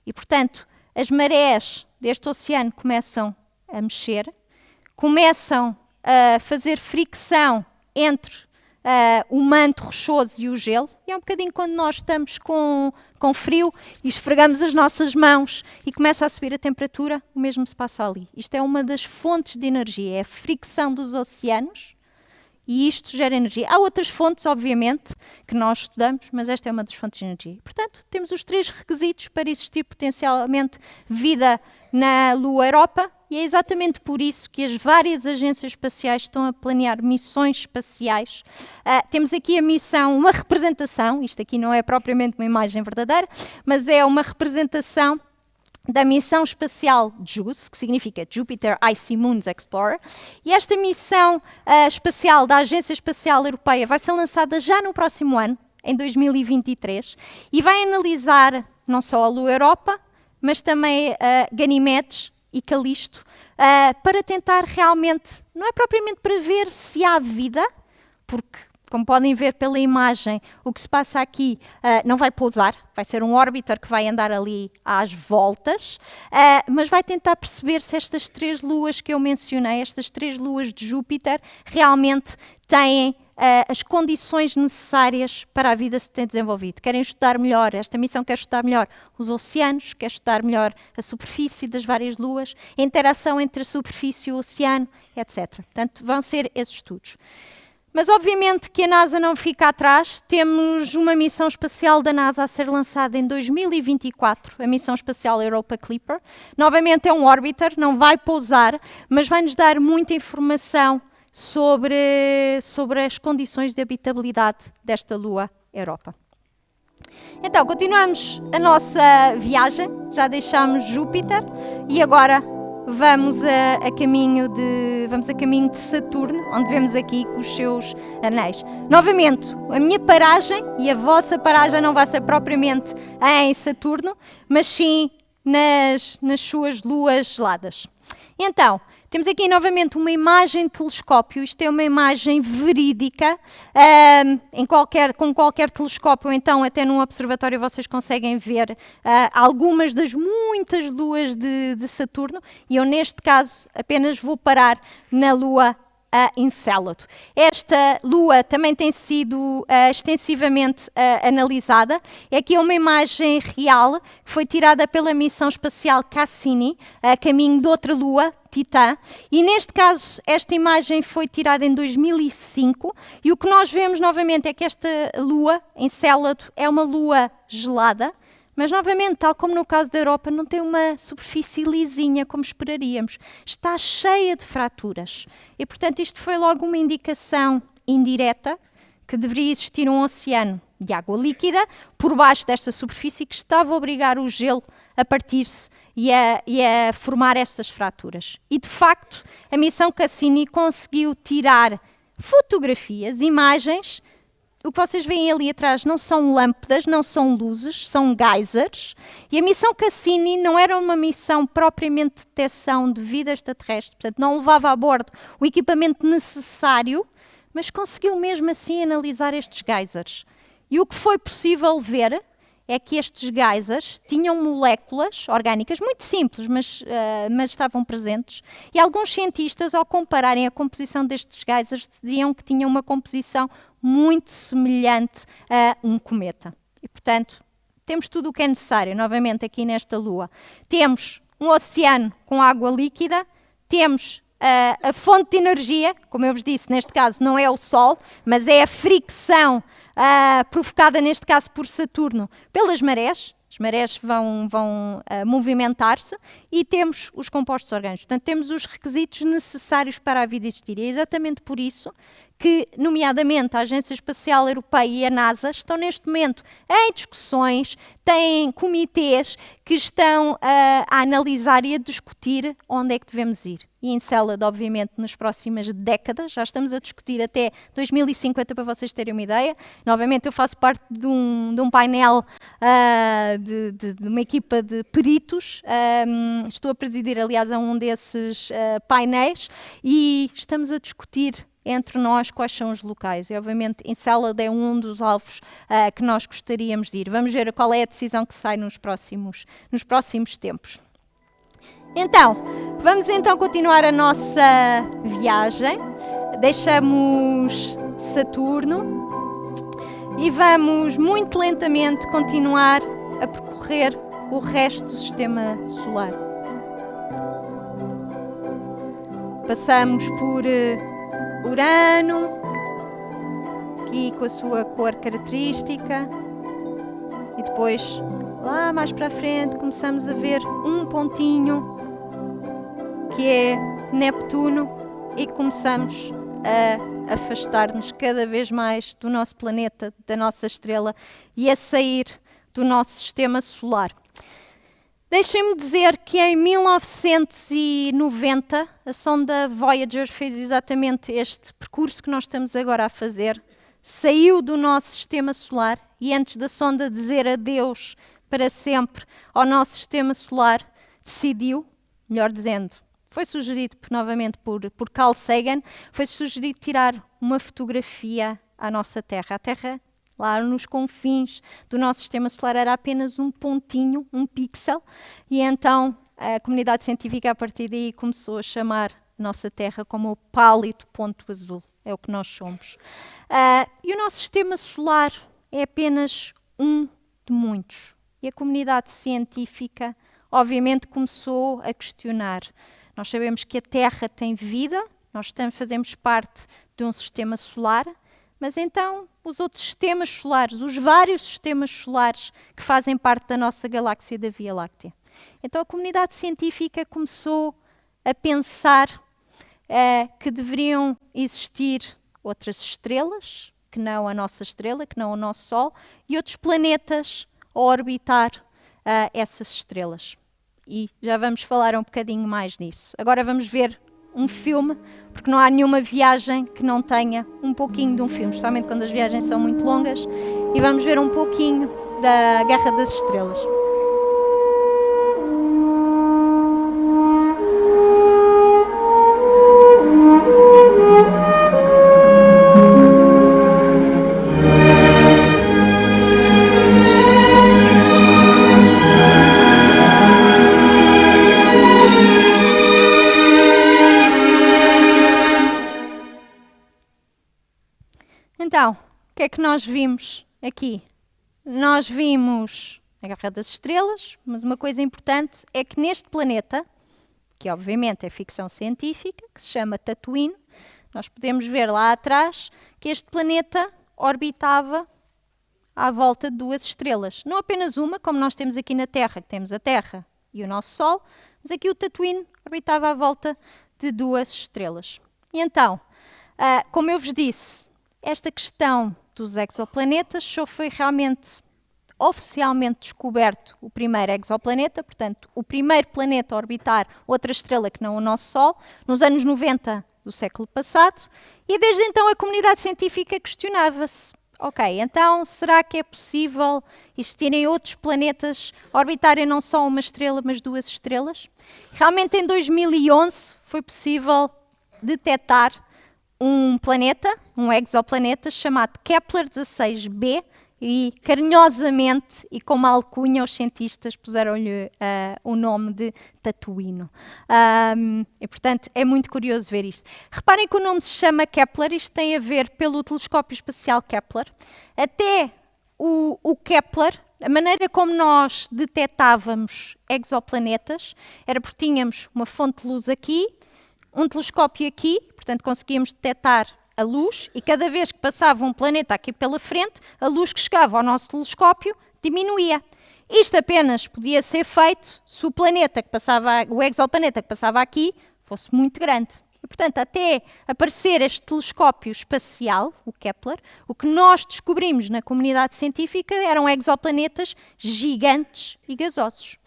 E, portanto, as marés deste oceano começam a mexer, começam a fazer fricção entre o manto rochoso e o gelo. E é um bocadinho quando nós estamos com frio e esfregamos as nossas mãos e começa a subir a temperatura, o mesmo se passa ali. Isto é uma das fontes de energia, é a fricção dos oceanos. E isto gera energia. Há outras fontes, obviamente, que nós estudamos, mas esta é uma das fontes de energia. Portanto, temos os 3 requisitos para existir potencialmente vida na Lua Europa, e é exatamente por isso que as várias agências espaciais estão a planear missões espaciais. Temos aqui a missão, uma representação, isto aqui não é propriamente uma imagem verdadeira, mas é uma representação da missão espacial JUICE, que significa Jupiter Icy Moons Explorer, e esta missão espacial da Agência Espacial Europeia vai ser lançada já no próximo ano, em 2023, e vai analisar não só a Lua Europa, mas também Ganimedes e Calisto, para tentar realmente, não é propriamente para ver se há vida, porque, como podem ver pela imagem, o que se passa aqui não vai pousar, vai ser um órbiter que vai andar ali às voltas, mas vai tentar perceber se estas 3 luas que eu mencionei, estas 3 luas de Júpiter, realmente têm as condições necessárias para a vida se ter desenvolvido. Querem estudar melhor, esta missão quer estudar melhor os oceanos, quer estudar melhor a superfície das várias luas, a interação entre a superfície e o oceano, etc. Portanto, vão ser esses estudos. Mas, obviamente, que a NASA não fica atrás. Temos uma missão espacial da NASA a ser lançada em 2024, a missão espacial Europa Clipper. Novamente é um orbiter, não vai pousar, mas vai nos dar muita informação sobre as condições de habitabilidade desta Lua Europa. Então, continuamos a nossa viagem, já deixámos Júpiter e agora vamos a caminho de Saturno, onde vemos aqui os seus anéis. Novamente, a minha paragem e a vossa paragem não vai ser propriamente em Saturno, mas sim nas suas luas geladas. Então, temos aqui novamente uma imagem de telescópio. Isto é uma imagem verídica, com qualquer telescópio, então até num observatório vocês conseguem ver algumas das muitas luas de Saturno, e eu neste caso apenas vou parar na lua Encélado. Esta lua também tem sido extensivamente analisada. É aqui uma imagem real que foi tirada pela missão espacial Cassini, a caminho de outra lua, Titã, e neste caso esta imagem foi tirada em 2005 e o que nós vemos novamente é que esta lua, Encélado, é uma lua gelada, mas novamente, tal como no caso da Europa, não tem uma superfície lisinha como esperaríamos, está cheia de fraturas e portanto isto foi logo uma indicação indireta que deveria existir um oceano de água líquida por baixo desta superfície que estava a obrigar o gelo a partir-se e a formar estas fraturas. E, de facto, a missão Cassini conseguiu tirar fotografias, imagens. O que vocês veem ali atrás não são lâmpadas, não são luzes, são geysers. E a missão Cassini não era uma missão propriamente de detecção de vida extraterrestre, portanto, não levava a bordo o equipamento necessário, mas conseguiu mesmo assim analisar estes geysers. E o que foi possível ver é que estes geysers tinham moléculas orgânicas muito simples, mas estavam presentes. E alguns cientistas, ao compararem a composição destes geysers, diziam que tinham uma composição muito semelhante a um cometa. E, portanto, temos tudo o que é necessário, novamente, aqui nesta Lua. Temos um oceano com água líquida, temos a fonte de energia, como eu vos disse, neste caso não é o Sol, mas é a fricção provocada, neste caso, por Saturno, pelas marés. As marés vão movimentar-se e temos os compostos orgânicos. Portanto, temos os requisitos necessários para a vida existir. E é exatamente por isso que, nomeadamente, a Agência Espacial Europeia e a NASA estão neste momento em discussões, têm comitês que estão a analisar e a discutir onde é que devemos ir. E Encélado, obviamente, nas próximas décadas, já estamos a discutir até 2050, para vocês terem uma ideia. Novamente, eu faço parte de um painel de uma equipa de peritos. Estou a presidir, aliás, a um desses painéis e estamos a discutir entre nós quais são os locais. E, obviamente, Encélado é um dos alvos que nós gostaríamos de ir. Vamos ver qual é a decisão que sai nos próximos tempos. Então, vamos então continuar a nossa viagem. Deixamos Saturno e vamos muito lentamente continuar a percorrer o resto do Sistema Solar. Passamos por Urano, aqui com a sua cor característica, e depois, lá mais para a frente, começamos a ver um pontinho, que é Neptuno, e começamos a afastar-nos cada vez mais do nosso planeta, da nossa estrela, e a sair do nosso Sistema Solar. Deixem-me dizer que em 1990 a sonda Voyager fez exatamente este percurso que nós estamos agora a fazer. Saiu do nosso Sistema Solar e antes da sonda dizer adeus para sempre ao nosso Sistema Solar, decidiu, melhor dizendo, foi sugerido novamente por Carl Sagan, foi sugerido tirar uma fotografia à nossa Terra. A Terra, lá nos confins do nosso Sistema Solar, era apenas um pontinho, um pixel, e então a comunidade científica a partir daí começou a chamar a nossa Terra como o pálido ponto azul, é o que nós somos. E o nosso Sistema Solar é apenas um de muitos. E a comunidade científica, obviamente, começou a questionar. Nós sabemos que a Terra tem vida, nós fazemos parte de um sistema solar, mas então os outros sistemas solares, os vários sistemas solares que fazem parte da nossa galáxia da Via Láctea. Então a comunidade científica começou a pensar que deveriam existir outras estrelas, que não a nossa estrela, que não o nosso Sol, e outros planetas a orbitar essas estrelas. E já vamos falar um bocadinho mais nisso. Agora vamos ver um filme, porque não há nenhuma viagem que não tenha um pouquinho de um filme, especialmente quando as viagens são muito longas, e vamos ver um pouquinho da Guerra das Estrelas. que é que nós vimos aqui? Nós vimos a Guerra das Estrelas, mas uma coisa importante é que neste planeta, que obviamente é ficção científica, que se chama Tatooine, nós podemos ver lá atrás que este planeta orbitava à volta de 2 estrelas. Não apenas uma, como nós temos aqui na Terra, que temos a Terra e o nosso Sol, mas aqui o Tatooine orbitava à volta de 2 estrelas. E então, como eu vos disse, esta questão dos exoplanetas só foi realmente oficialmente descoberto o primeiro exoplaneta, portanto, o primeiro planeta a orbitar outra estrela que não o nosso Sol, nos anos 90 do século passado, e desde então a comunidade científica questionava-se: ok, então será que é possível existirem outros planetas a orbitarem não só uma estrela, mas 2 estrelas? Realmente em 2011 foi possível detectar um planeta, um exoplaneta chamado Kepler-16b, e carinhosamente e com uma alcunha os cientistas puseram-lhe o nome de Tatooine. E portanto é muito curioso ver isto. Reparem que o nome se chama Kepler, isto tem a ver pelo telescópio espacial Kepler. Até o Kepler, a maneira como nós detectávamos exoplanetas era porque tínhamos uma fonte de luz aqui, um telescópio aqui, portanto conseguíamos detectar a luz, e cada vez que passava um planeta aqui pela frente, a luz que chegava ao nosso telescópio diminuía. Isto apenas podia ser feito se o planeta que passava, o exoplaneta que passava aqui fosse muito grande. E, portanto, até aparecer este telescópio espacial, o Kepler, o que nós descobrimos na comunidade científica eram exoplanetas gigantes e gasosos.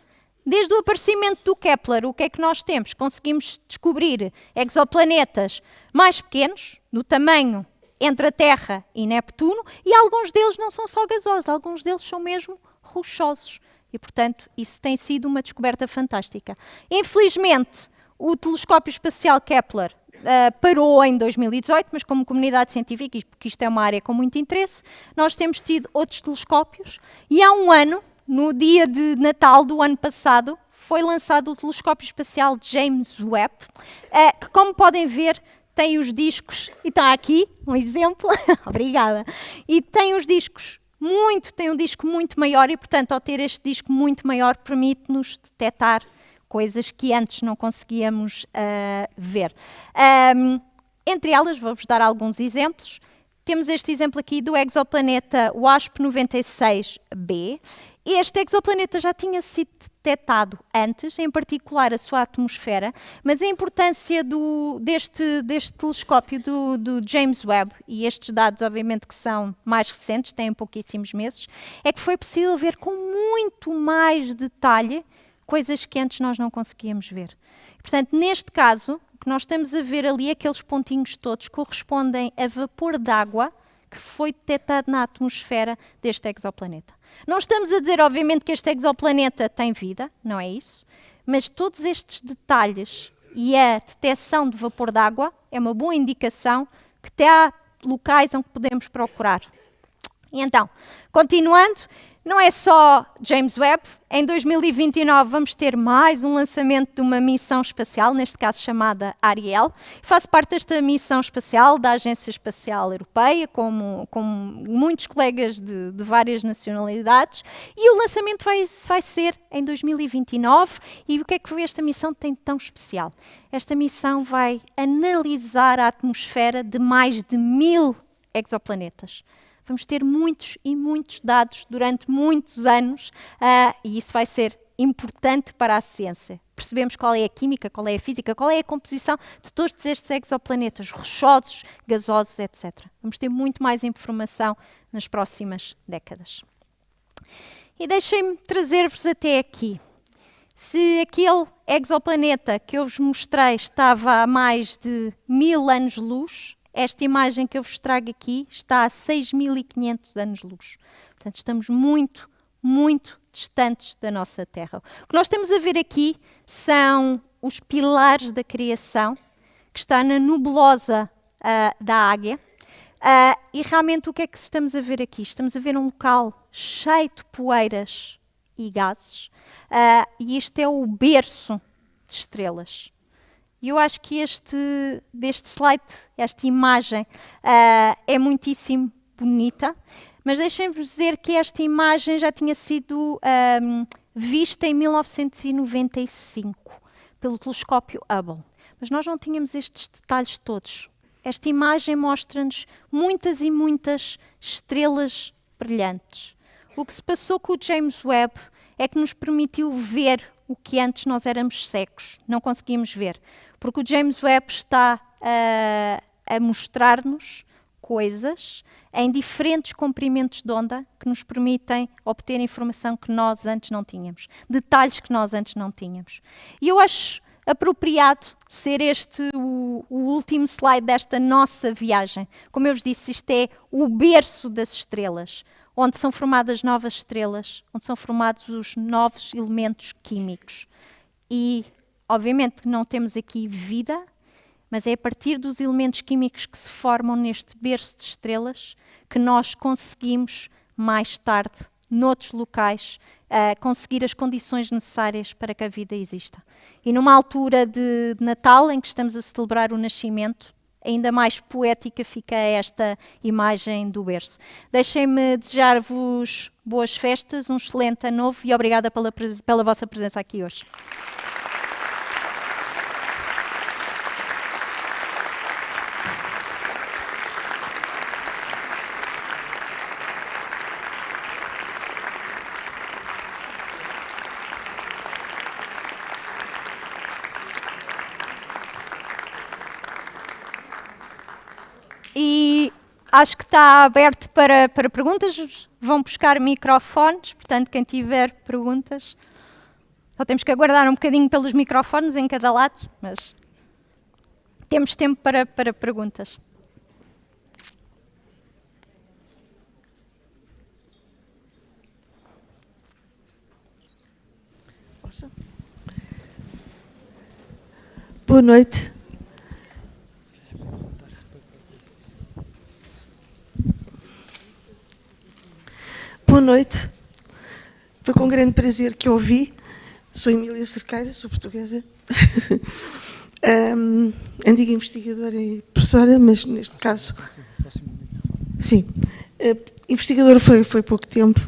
Desde o aparecimento do Kepler, o que é que nós temos? Conseguimos descobrir exoplanetas mais pequenos, do tamanho entre a Terra e Neptuno, e alguns deles não são só gasosos, alguns deles são mesmo rochosos. E, portanto, isso tem sido uma descoberta fantástica. Infelizmente, o telescópio espacial Kepler parou em 2018, mas como comunidade científica, porque isto é uma área com muito interesse, nós temos tido outros telescópios, e há um ano, no dia de Natal do ano passado, foi lançado o telescópio espacial James Webb, que, como podem ver, tem os discos, e está aqui um exemplo, obrigada, e tem os discos tem um disco muito maior, e portanto ao ter este disco muito maior permite-nos detectar coisas que antes não conseguíamos ver. Entre elas, vou-vos dar alguns exemplos. Temos este exemplo aqui do exoplaneta WASP-96b. Este exoplaneta já tinha sido detectado antes, em particular a sua atmosfera, mas a importância deste telescópio do James Webb, e estes dados obviamente que são mais recentes, têm pouquíssimos meses, é que foi possível ver com muito mais detalhe coisas que antes nós não conseguíamos ver. Portanto, neste caso, o que nós estamos a ver ali, aqueles pontinhos todos, correspondem a vapor d'água que foi detectado na atmosfera deste exoplaneta. Não estamos a dizer, obviamente, que este exoplaneta tem vida, não é isso, mas todos estes detalhes e a detecção de vapor d'água é uma boa indicação que há locais onde podemos procurar. E então, continuando, não é só James Webb. Em 2029 vamos ter mais um lançamento de uma missão espacial, neste caso chamada Ariel. Faço parte desta missão espacial da Agência Espacial Europeia, com muitos colegas de várias nacionalidades, e o lançamento vai ser em 2029. E o que é que esta missão tem tão especial? Esta missão vai analisar a atmosfera de mais de 1000 exoplanetas. Vamos ter muitos e muitos dados durante muitos anos, e isso vai ser importante para a ciência. Percebemos qual é a química, qual é a física, qual é a composição de todos estes exoplanetas, rochosos, gasosos, etc. Vamos ter muito mais informação nas próximas décadas. E deixem-me trazer-vos até aqui. Se aquele exoplaneta que eu vos mostrei estava a mais de 1000 anos-luz, esta imagem que eu vos trago aqui está a 6.500 anos-luz. Portanto, estamos muito, muito distantes da nossa Terra. O que nós estamos a ver aqui são os pilares da criação, que está na nebulosa da Águia. E realmente o que é que estamos a ver aqui? Estamos a ver um local cheio de poeiras e gases, e este é o berço de estrelas. E eu acho que deste slide, esta imagem, é muitíssimo bonita, mas deixem-vos dizer que esta imagem já tinha sido vista em 1995 pelo telescópio Hubble. Mas nós não tínhamos estes detalhes todos. Esta imagem mostra-nos muitas e muitas estrelas brilhantes. O que se passou com o James Webb é que nos permitiu ver o que antes nós éramos cegos, não conseguíamos ver. Porque o James Webb está a mostrar-nos coisas em diferentes comprimentos de onda que nos permitem obter informação que nós antes não tínhamos, detalhes que nós antes não tínhamos. E eu acho apropriado ser este o último slide desta nossa viagem. Como eu vos disse, isto é o berço das estrelas, onde são formadas novas estrelas, onde são formados os novos elementos químicos. E, obviamente, não temos aqui vida, mas é a partir dos elementos químicos que se formam neste berço de estrelas que nós conseguimos, mais tarde, noutros locais, conseguir as condições necessárias para que a vida exista. E numa altura de Natal, em que estamos a celebrar o nascimento, ainda mais poética fica esta imagem do berço. Deixem-me desejar-vos boas festas, um excelente ano novo e obrigada pela vossa presença aqui hoje. E acho que está aberto para perguntas. Vão buscar microfones, portanto, quem tiver perguntas. Só temos que aguardar um bocadinho pelos microfones em cada lado, mas temos tempo para perguntas. Posso? Boa noite. Boa noite. Foi com grande prazer que ouvi. Sou Emília Cerqueira, sou portuguesa. Antiga investigadora e professora, mas neste caso... Sim. Investigadora foi pouco tempo,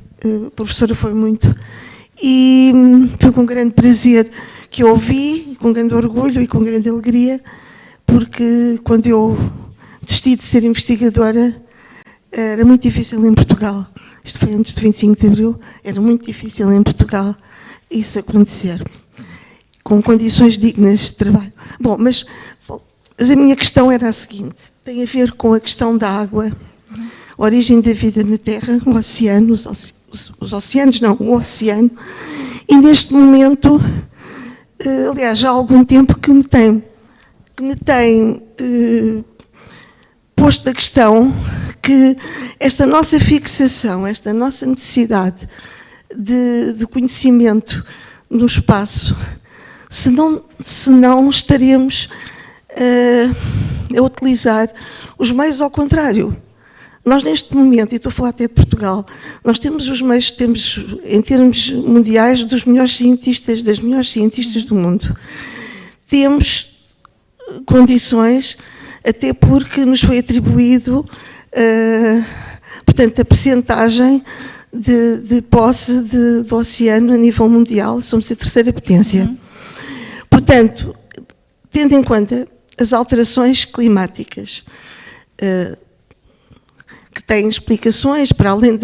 professora foi muito. E foi com grande prazer que eu ouvi, com grande orgulho e com grande alegria, porque quando eu decidi de ser investigadora, era muito difícil em Portugal. Isto foi antes de 25 de Abril, era muito difícil em Portugal isso acontecer, com condições dignas de trabalho. Bom, mas a minha questão era a seguinte, tem a ver com a questão da água, a origem da vida na Terra, o oceano, os oceanos não, o oceano, e neste momento, aliás, já há algum tempo que me tem posto a questão que esta nossa fixação, esta nossa necessidade de conhecimento no espaço, se não estaremos a utilizar os meios ao contrário. Nós neste momento, e estou a falar até de Portugal, nós temos os meios, temos em termos mundiais dos melhores cientistas, das melhores cientistas do mundo. Temos condições, até porque nos foi atribuído, portanto, a percentagem de posse do oceano a nível mundial, somos a terceira potência. Portanto, tendo em conta as alterações climáticas, que têm explicações para além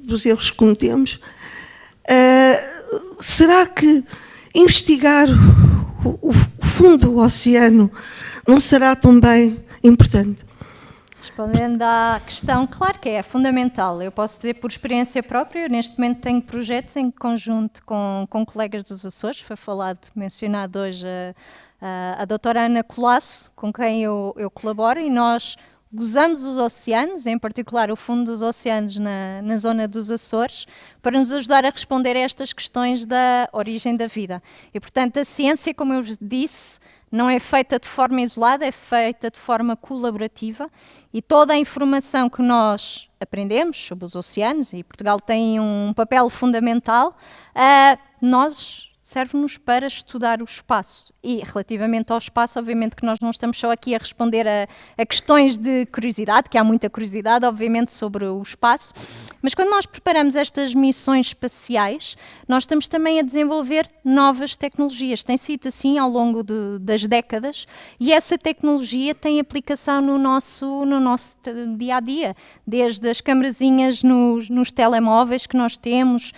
dos erros que cometemos, será que investigar o fundo do oceano não será também importante? Respondendo à questão, claro que é fundamental. Eu posso dizer por experiência própria, eu neste momento tenho projetos em conjunto com colegas dos Açores, foi mencionado hoje a doutora Ana Colasso, com quem eu colaboro, e nós usamos os oceanos, em particular o fundo dos oceanos na zona dos Açores, para nos ajudar a responder a estas questões da origem da vida. E, portanto, a ciência, como eu disse, não é feita de forma isolada, é feita de forma colaborativa, e toda a informação que nós aprendemos sobre os oceanos, e Portugal tem um papel fundamental, nós serve-nos para estudar o espaço. E relativamente ao espaço, obviamente que nós não estamos só aqui a responder a questões de curiosidade, que há muita curiosidade, obviamente, sobre o espaço, mas quando nós preparamos estas missões espaciais, nós estamos também a desenvolver novas tecnologias. Tem sido assim ao longo das décadas, e essa tecnologia tem aplicação no nosso dia-a-dia, desde as camarazinhas nos telemóveis que nós temos.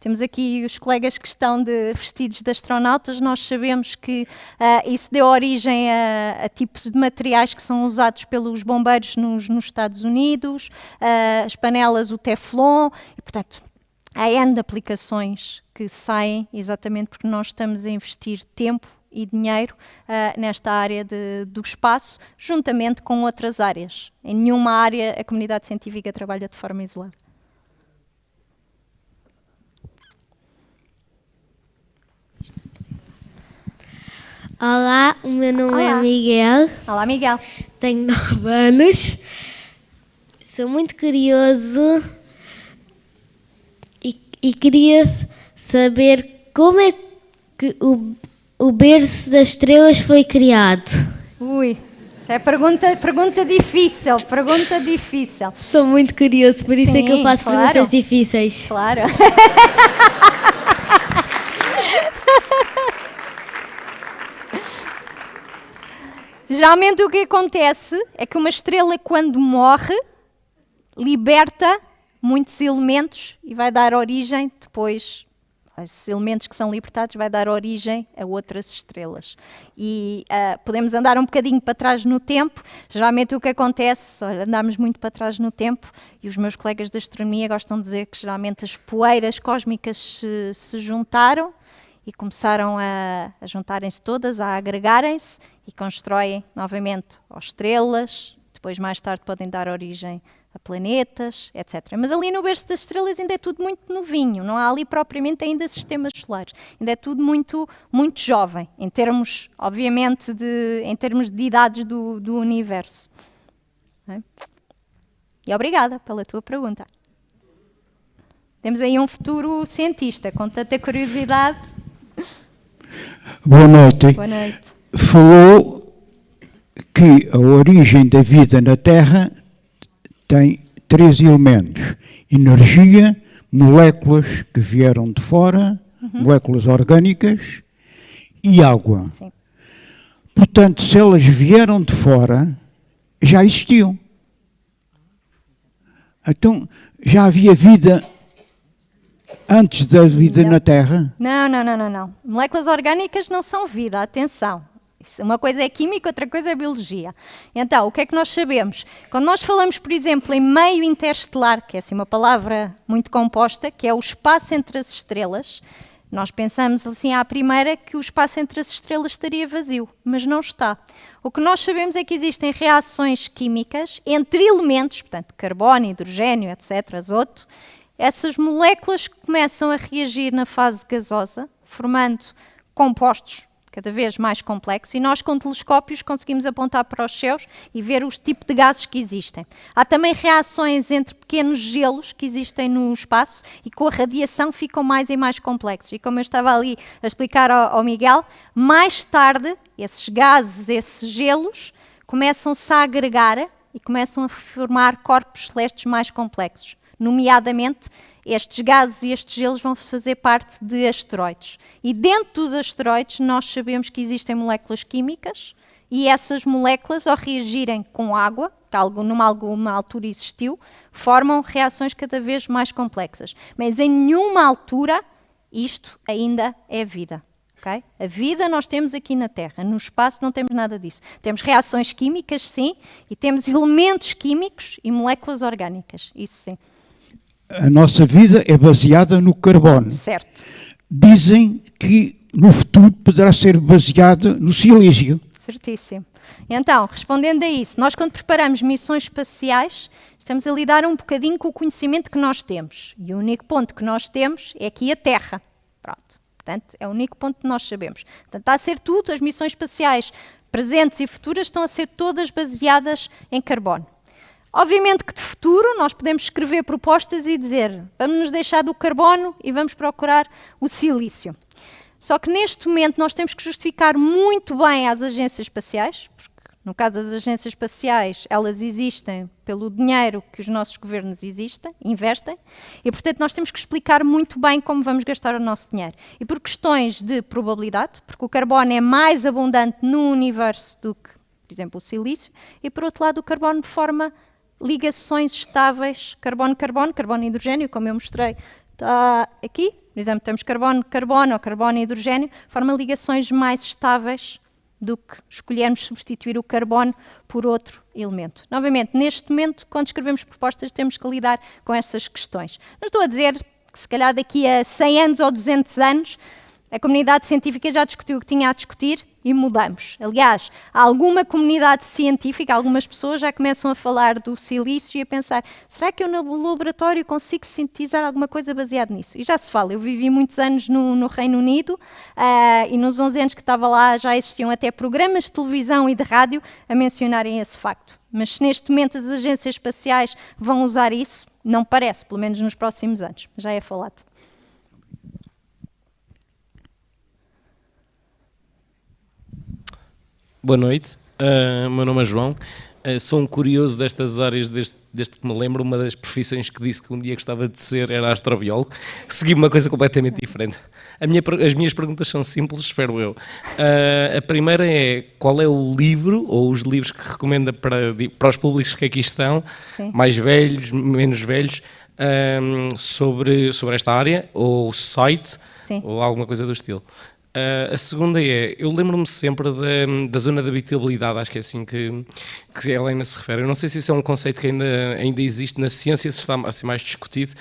Temos aqui os colegas que estão vestidos de astronautas. Nós sabemos que isso deu origem a tipos de materiais que são usados pelos bombeiros nos Estados Unidos, as panelas, o Teflon, e portanto há N de aplicações que saem exatamente porque nós estamos a investir tempo e dinheiro nesta área do espaço, juntamente com outras áreas. Em nenhuma área a comunidade científica trabalha de forma isolada. Olá, o meu nome é Miguel. Olá, Miguel. Tenho 9 anos. Sou muito curioso e queria saber como é que o berço das estrelas foi criado. Ui, isso é pergunta difícil. Sou muito curioso, por isso é que eu faço claro. perguntas difíceis. Claro. Geralmente o que acontece é que uma estrela, quando morre, liberta muitos elementos e vai dar origem depois, esses elementos que são libertados, vai dar origem a outras estrelas. E podemos andar um bocadinho para trás no tempo. Geralmente o que acontece, andamos muito para trás no tempo, e os meus colegas de astronomia gostam de dizer que geralmente as poeiras cósmicas se juntaram e começaram a juntarem-se todas, a agregarem-se e constroem novamente ou estrelas, depois mais tarde podem dar origem a planetas, etc. Mas ali no berço das estrelas ainda é tudo muito novinho, não há ali propriamente ainda sistemas solares, ainda é tudo muito, muito jovem, em termos, obviamente, em termos de idades do universo. E obrigada pela tua pergunta. Temos aí um futuro cientista com tanta curiosidade. Boa noite. Boa noite. Falou que a origem da vida na Terra tem 3 elementos: energia, moléculas que vieram de fora, moléculas orgânicas e água. Sim. Portanto, se elas vieram de fora, já existiam. Então, já havia vida antes da vida na Terra? Não. Moléculas orgânicas não são vida, atenção. Uma coisa é química, outra coisa é biologia. Então, o que é que nós sabemos? Quando nós falamos, por exemplo, em meio interestelar, que é assim uma palavra muito composta, que é o espaço entre as estrelas, nós pensamos assim à primeira que o espaço entre as estrelas estaria vazio, mas não está. O que nós sabemos é que existem reações químicas entre elementos, portanto, carbono, hidrogênio, etc., azoto. Essas moléculas começam a reagir na fase gasosa, formando compostos cada vez mais complexos, e nós com telescópios conseguimos apontar para os céus e ver os tipos de gases que existem. Há também reações entre pequenos gelos que existem no espaço e com a radiação ficam mais e mais complexos. E como eu estava ali a explicar ao Miguel, mais tarde esses gases, esses gelos, começam-se a agregar e começam a formar corpos celestes mais complexos. Nomeadamente, estes gases e estes gelos vão fazer parte de asteroides. E dentro dos asteroides nós sabemos que existem moléculas químicas e essas moléculas, ao reagirem com água, que numa alguma altura existiu, formam reações cada vez mais complexas. Mas em nenhuma altura isto ainda é vida. Okay? A vida nós temos aqui na Terra, no espaço não temos nada disso. Temos reações químicas, sim, e temos elementos químicos e moléculas orgânicas, isso sim. A nossa vida é baseada no carbono. Certo. Dizem que no futuro poderá ser baseada no silício. Certíssimo. Então, respondendo a isso, nós quando preparamos missões espaciais, estamos a lidar um bocadinho com o conhecimento que nós temos. E o único ponto que nós temos é aqui a Terra. Pronto. Portanto, é o único ponto que nós sabemos. Portanto, está a ser tudo, as missões espaciais presentes e futuras estão a ser todas baseadas em carbono. Obviamente que de futuro nós podemos escrever propostas e dizer vamos nos deixar do carbono e vamos procurar o silício. Só que neste momento nós temos que justificar muito bem às agências espaciais, porque no caso das agências espaciais, elas existem pelo dinheiro que os nossos governos investem, e portanto nós temos que explicar muito bem como vamos gastar o nosso dinheiro. E por questões de probabilidade, porque o carbono é mais abundante no universo do que, por exemplo, o silício, e por outro lado o carbono forma ligações estáveis, carbono-carbono, carbono-hidrogênio, como eu mostrei, está aqui, por exemplo, temos carbono-carbono ou carbono-hidrogênio, forma ligações mais estáveis do que escolhermos substituir o carbono por outro elemento. Novamente, neste momento, quando escrevemos propostas, temos que lidar com essas questões. Não estou a dizer que se calhar daqui a 100 anos ou 200 anos a comunidade científica já discutiu o que tinha a discutir e mudamos. Aliás, há alguma comunidade científica, algumas pessoas já começam a falar do silício e a pensar, será que eu no laboratório consigo sintetizar alguma coisa baseada nisso? E já se fala, eu vivi muitos anos no Reino Unido e nos 11 anos que estava lá já existiam até programas de televisão e de rádio a mencionarem esse facto. Mas se neste momento as agências espaciais vão usar isso, não parece, pelo menos nos próximos anos, já é falado. Boa noite, meu nome é João, sou um curioso destas áreas, desde que me lembro. Uma das profissões que disse que um dia gostava de ser era astrobiólogo. Segui uma coisa completamente diferente. As minhas perguntas são simples, espero eu. A primeira é, qual é o livro ou os livros que recomenda para os públicos que aqui estão, Sim. mais velhos, menos velhos, sobre esta área, ou site, Sim. ou alguma coisa do estilo. A segunda é, eu lembro-me sempre da zona de habitabilidade, acho que é assim que a Helena se refere. Eu não sei se isso é um conceito que ainda existe na ciência, se está a ser mais discutido,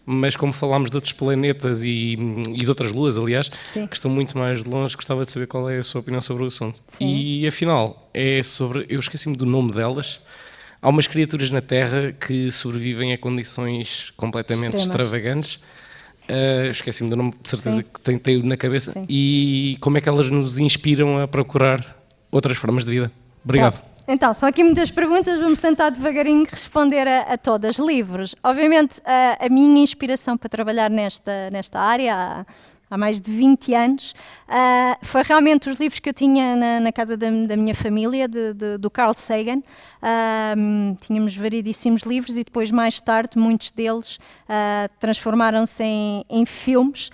mas como falámos de outros planetas e de outras luas, aliás, Sim. que estão muito mais longe, gostava de saber qual é a sua opinião sobre o assunto. Sim. E afinal, é sobre, eu esqueci-me do nome delas, há umas criaturas na Terra que sobrevivem a condições completamente extravagantes. Esqueci-me do nome, de certeza. Sim. Que tenho na cabeça. Sim. E como é que elas nos inspiram a procurar outras formas de vida? Obrigado. Então, são aqui muitas perguntas, vamos tentar devagarinho responder a todas. Livros. Obviamente, a minha inspiração para trabalhar nesta área há mais de 20 anos, foi realmente os livros que eu tinha na casa da minha família, do Carl Sagan. Tínhamos variedíssimos livros e depois, mais tarde, muitos deles transformaram-se em filmes.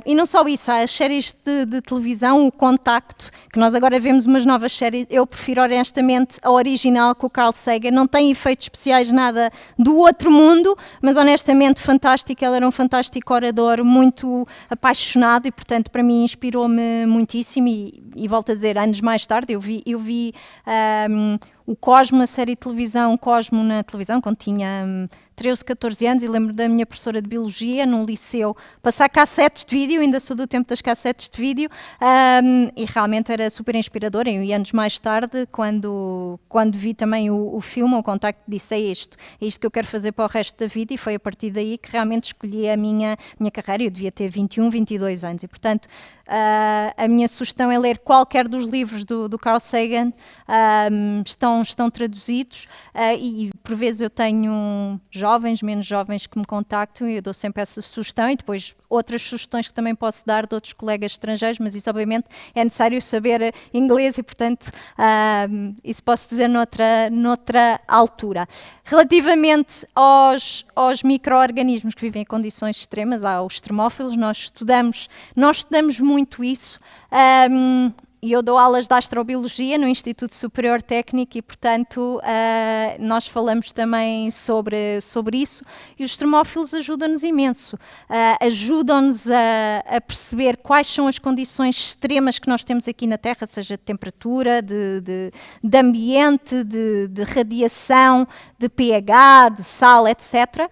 E não só isso, há as séries de televisão, o Contacto, que nós agora vemos umas novas séries. Eu prefiro honestamente a original, com o Carl Sagan. Não tem efeitos especiais, nada do outro mundo, mas honestamente fantástico. Ele era um fantástico orador, muito apaixonado e, portanto, para mim inspirou-me muitíssimo. E volto a dizer, anos mais tarde, eu vi o Cosmo, a série de televisão Cosmo na televisão, quando tinha 13, 14 anos, e lembro da minha professora de Biologia no liceu passar cassetes de vídeo, ainda sou do tempo das cassetes de vídeo, e realmente era super inspirador. E anos mais tarde, quando vi também o filme, o Contacto, disse, é isto que eu quero fazer para o resto da vida, e foi a partir daí que realmente escolhi a minha carreira. Eu devia ter 21, 22 anos, e portanto a minha sugestão é ler qualquer dos livros do Carl Sagan. Estão traduzidos, e por vezes eu tenho jovens, menos jovens que me contactam e eu dou sempre essa sugestão, e depois outras sugestões que também posso dar de outros colegas estrangeiros, mas isso obviamente é necessário saber inglês e portanto isso posso dizer noutra altura. Relativamente aos micro-organismos que vivem em condições extremas, aos termófilos, nós estudamos muito isso. E eu dou aulas de astrobiologia no Instituto Superior Técnico e, portanto, nós falamos também sobre isso. E os termófilos ajudam-nos imenso. Ajudam-nos a perceber quais são as condições extremas que nós temos aqui na Terra, seja de temperatura, de ambiente, de radiação, de pH, de sal, etc.,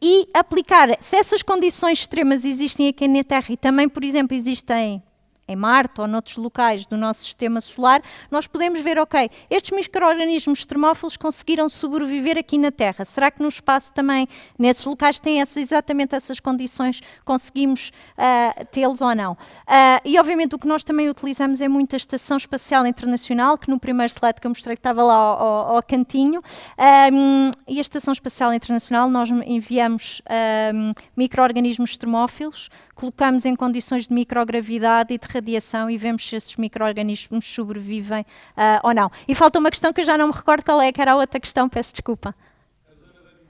e aplicar, se essas condições extremas existem aqui na Terra e também, por exemplo, existem em Marte ou noutros locais do nosso sistema solar, nós podemos ver, ok, estes micro-organismos termófilos conseguiram sobreviver aqui na Terra. Será que no espaço também, nesses locais que têm exatamente essas condições, conseguimos tê-los ou não? E obviamente o que nós também utilizamos é muito a Estação Espacial Internacional, que no primeiro slide que eu mostrei que estava lá ao cantinho, e a Estação Espacial Internacional nós enviamos micro-organismos termófilos, colocamos em condições de microgravidade e de radiação e vemos se esses micro-organismos sobrevivem ou não. E falta uma questão que eu já não me recordo qual é, que era a outra questão, peço desculpa.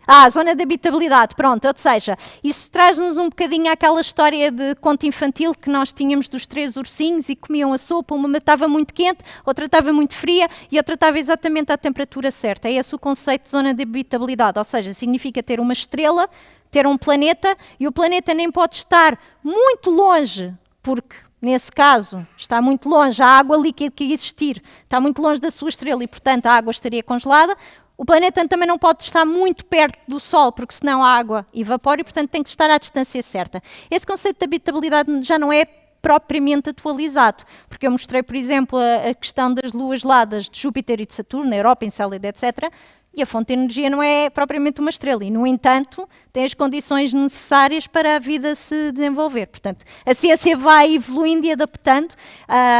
A zona de habitabilidade, pronto, ou seja, isso traz-nos um bocadinho àquela história de conto infantil que nós tínhamos dos 3 ursinhos e comiam a sopa, uma estava muito quente, outra estava muito fria e outra estava exatamente à temperatura certa. É esse o conceito de zona de habitabilidade, ou seja, significa ter uma estrela, ter um planeta, e o planeta nem pode estar muito longe, porque nesse caso está muito longe, a água líquida que existir está muito longe da sua estrela e, portanto, a água estaria congelada. O planeta também não pode estar muito perto do Sol, porque senão a água evapora e, portanto, tem que estar à distância certa. Esse conceito de habitabilidade já não é propriamente atualizado, porque eu mostrei, por exemplo, a questão das luas geladas de Júpiter e de Saturno, Europa, Encélade, etc., e a fonte de energia não é propriamente uma estrela, e, no entanto, tem as condições necessárias para a vida se desenvolver. Portanto, a ciência vai evoluindo e adaptando,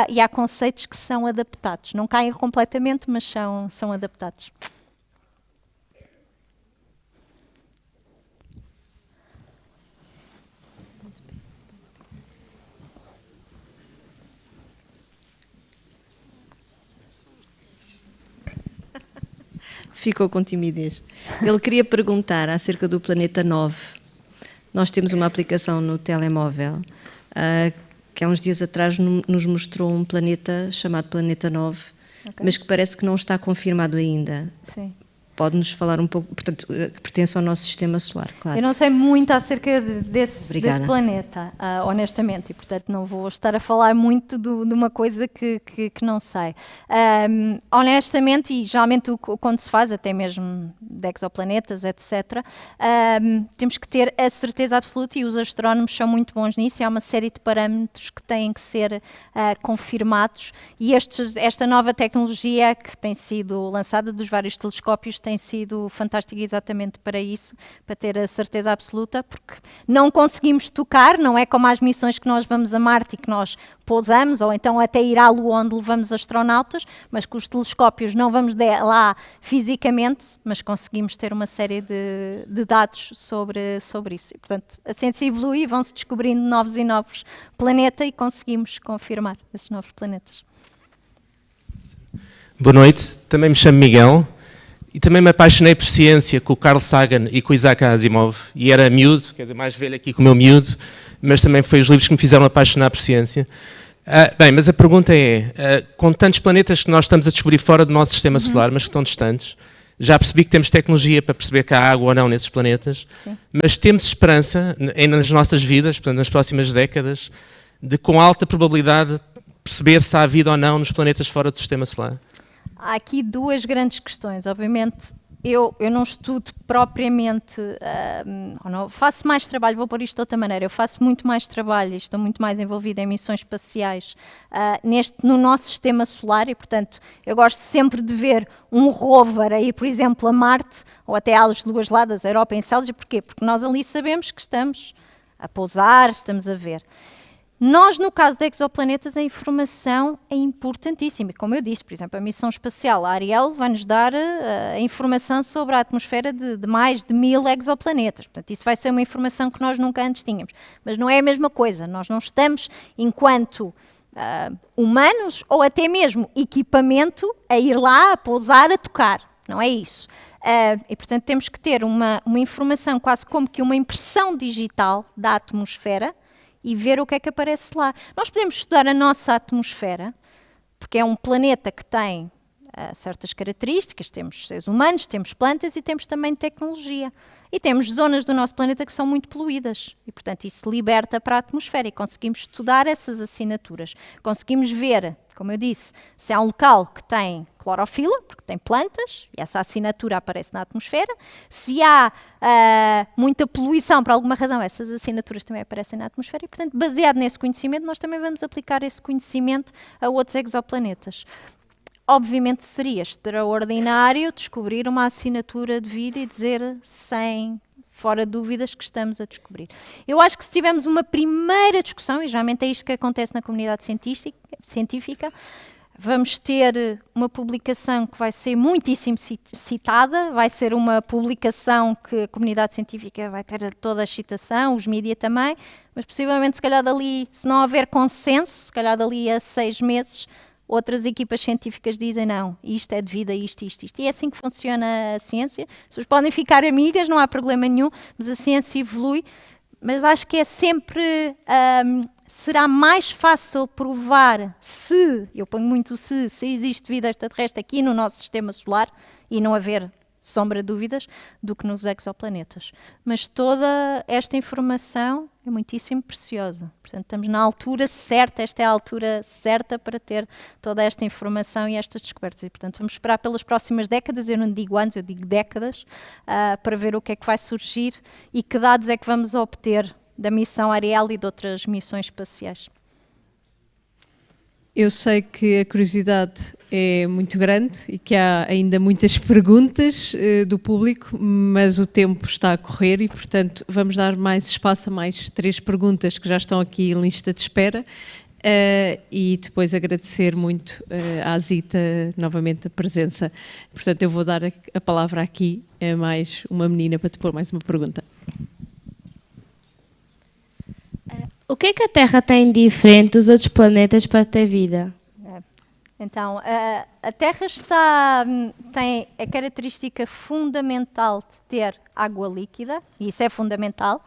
e há conceitos que são adaptados. Não caem completamente, mas são adaptados. Ficou com timidez. Ele queria perguntar acerca do planeta 9. Nós temos uma aplicação no telemóvel que há uns dias atrás nos mostrou um planeta chamado Planeta 9, mas que parece que não está confirmado ainda. Sim. Pode-nos falar um pouco, portanto, que pertence ao nosso sistema solar, claro. Eu não sei muito acerca desse planeta, honestamente, e portanto não vou estar a falar muito de uma coisa que não sei. Honestamente, e geralmente quando se faz, até mesmo de exoplanetas, etc., temos que ter a certeza absoluta, e os astrónomos são muito bons nisso, e há uma série de parâmetros que têm que ser confirmados, e esta nova tecnologia que tem sido lançada dos vários telescópios tem sido fantástica exatamente para isso, para ter a certeza absoluta, porque não conseguimos tocar, não é como as missões que nós vamos a Marte e que nós pousamos, ou então até ir à Lua onde levamos astronautas, mas com os telescópios não vamos lá fisicamente, mas conseguimos ter uma série de dados sobre isso. E, portanto, a ciência evolui, vão-se descobrindo novos e novos planetas e conseguimos confirmar esses novos planetas. Boa noite, também me chamo Miguel. E também me apaixonei por ciência com o Carl Sagan e com o Isaac Asimov. E era miúdo, quer dizer, mais velho aqui que o meu miúdo, mas também foi os livros que me fizeram apaixonar por ciência. Bem, mas a pergunta é, com tantos planetas que nós estamos a descobrir fora do nosso sistema solar, mas que estão distantes, já percebi que temos tecnologia para perceber que há água ou não nesses planetas, mas temos esperança nas nossas vidas, portanto, nas próximas décadas, de com alta probabilidade perceber se há vida ou não nos planetas fora do sistema solar? Há aqui duas grandes questões. Obviamente, eu não estudo propriamente, não, faço mais trabalho, vou pôr isto de outra maneira, eu faço muito mais trabalho e estou muito mais envolvida em missões espaciais no nosso sistema solar e, portanto, eu gosto sempre de ver um rover a ir, por exemplo, a Marte ou até às luas geladas, a Europa, Encélade. Porquê? Porque nós ali sabemos que estamos a pousar, estamos a ver. Nós, no caso de exoplanetas, a informação é importantíssima. Como eu disse, por exemplo, a missão espacial, a Ariel, vai-nos dar a informação sobre a atmosfera de mais de 1000 exoplanetas. Portanto, isso vai ser uma informação que nós nunca antes tínhamos. Mas não é a mesma coisa. Nós não estamos, enquanto humanos, ou até mesmo equipamento, a ir lá, a pousar, a tocar. Não é isso. E, portanto, temos que ter uma informação, quase como que uma impressão digital da atmosfera, e ver o que é que aparece lá. Nós podemos estudar a nossa atmosfera, porque é um planeta que tem certas características, temos seres humanos, temos plantas e temos também tecnologia. E temos zonas do nosso planeta que são muito poluídas e, portanto, isso liberta para a atmosfera e conseguimos estudar essas assinaturas. Conseguimos ver, como eu disse, se há um local que tem clorofila, porque tem plantas, e essa assinatura aparece na atmosfera. Se há muita poluição, por alguma razão, essas assinaturas também aparecem na atmosfera e, portanto, baseado nesse conhecimento, nós também vamos aplicar esse conhecimento a outros exoplanetas. Obviamente seria extraordinário descobrir uma assinatura de vida e dizer sem, fora dúvidas, que estamos a descobrir. Eu acho que se tivermos uma primeira discussão, e geralmente é isto que acontece na comunidade científica, Vamos ter uma publicação que vai ser muitíssimo citada, vai ser uma publicação que a comunidade científica vai ter toda a citação, os mídias também, mas possivelmente, se calhar dali, se não houver consenso, se calhar dali a 6 meses, outras equipas científicas dizem não, isto é devido a isto. E é assim que funciona a ciência. As pessoas podem ficar amigas, não há problema nenhum, mas a ciência evolui. Mas acho que é sempre... será mais fácil provar se, eu ponho muito se existe vida extraterrestre aqui no nosso sistema solar e não haver sombra de dúvidas, do que nos exoplanetas. Mas toda esta informação é muitíssimo preciosa. Portanto, estamos na altura certa, esta é a altura certa para ter toda esta informação e estas descobertas. E, portanto, vamos esperar pelas próximas décadas, eu não digo anos, eu digo décadas, para ver o que é que vai surgir e que dados é que vamos obter da missão Ariel e de outras missões espaciais. Eu sei que a curiosidade é muito grande e que há ainda muitas perguntas do público, mas o tempo está a correr e, portanto, vamos dar mais espaço a mais 3 perguntas que já estão aqui em lista de espera e depois agradecer muito à Zita novamente a presença. Portanto, eu vou dar a palavra aqui a mais uma menina para te pôr mais uma pergunta. O que é que a Terra tem de diferente dos outros planetas para ter vida? Então, a Terra tem a característica fundamental de ter água líquida, e isso é fundamental.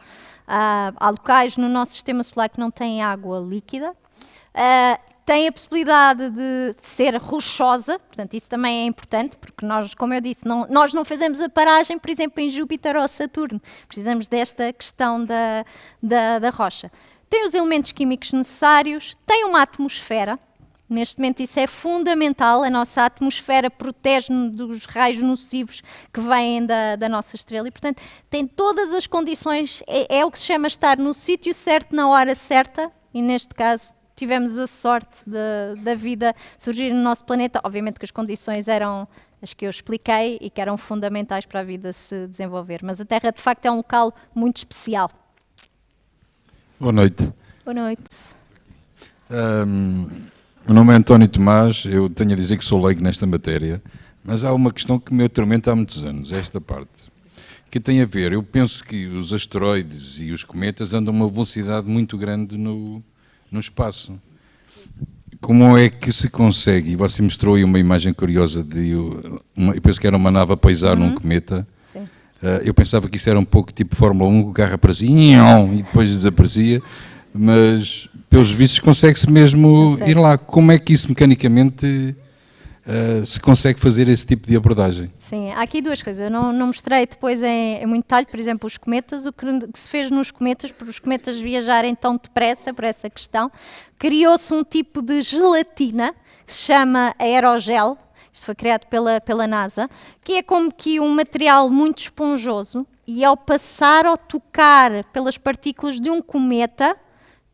Há locais no nosso sistema solar que não têm água líquida. Tem a possibilidade de ser rochosa, portanto, isso também é importante, porque nós, como eu disse, nós não fazemos a paragem, por exemplo, em Júpiter ou Saturno. Precisamos desta questão da rocha. Tem os elementos químicos necessários, tem uma atmosfera. Neste momento isso é fundamental, a nossa atmosfera protege-nos dos raios nocivos que vêm da nossa estrela e, portanto, tem todas as condições, é o que se chama estar no sítio certo, na hora certa, e neste caso tivemos a sorte da vida surgir no nosso planeta. Obviamente que as condições eram as que eu expliquei e que eram fundamentais para a vida se desenvolver, mas a Terra de facto é um local muito especial. Boa noite. Boa noite. Meu nome é António Tomás, eu tenho a dizer que sou leigo nesta matéria, mas há uma questão que me atormenta há muitos anos, esta parte, que tem a ver, eu penso que os asteroides e os cometas andam a uma velocidade muito grande no espaço. Como é que se consegue, e você mostrou aí uma imagem curiosa eu penso que era uma nave a pousar num cometa. Eu pensava que isso era um pouco tipo Fórmula 1, o carro aparecia e depois desaparecia, mas pelos vistos consegue-se mesmo ir lá. Como é que isso mecanicamente se consegue fazer esse tipo de abordagem? Sim, há aqui 2 coisas. Eu não mostrei depois em muito detalhe, por exemplo, os cometas, o que se fez nos cometas, para os cometas viajarem tão depressa por essa questão, criou-se um tipo de gelatina que se chama aerogel. Isto foi criado pela NASA, que é como que um material muito esponjoso e ao passar ou tocar pelas partículas de um cometa,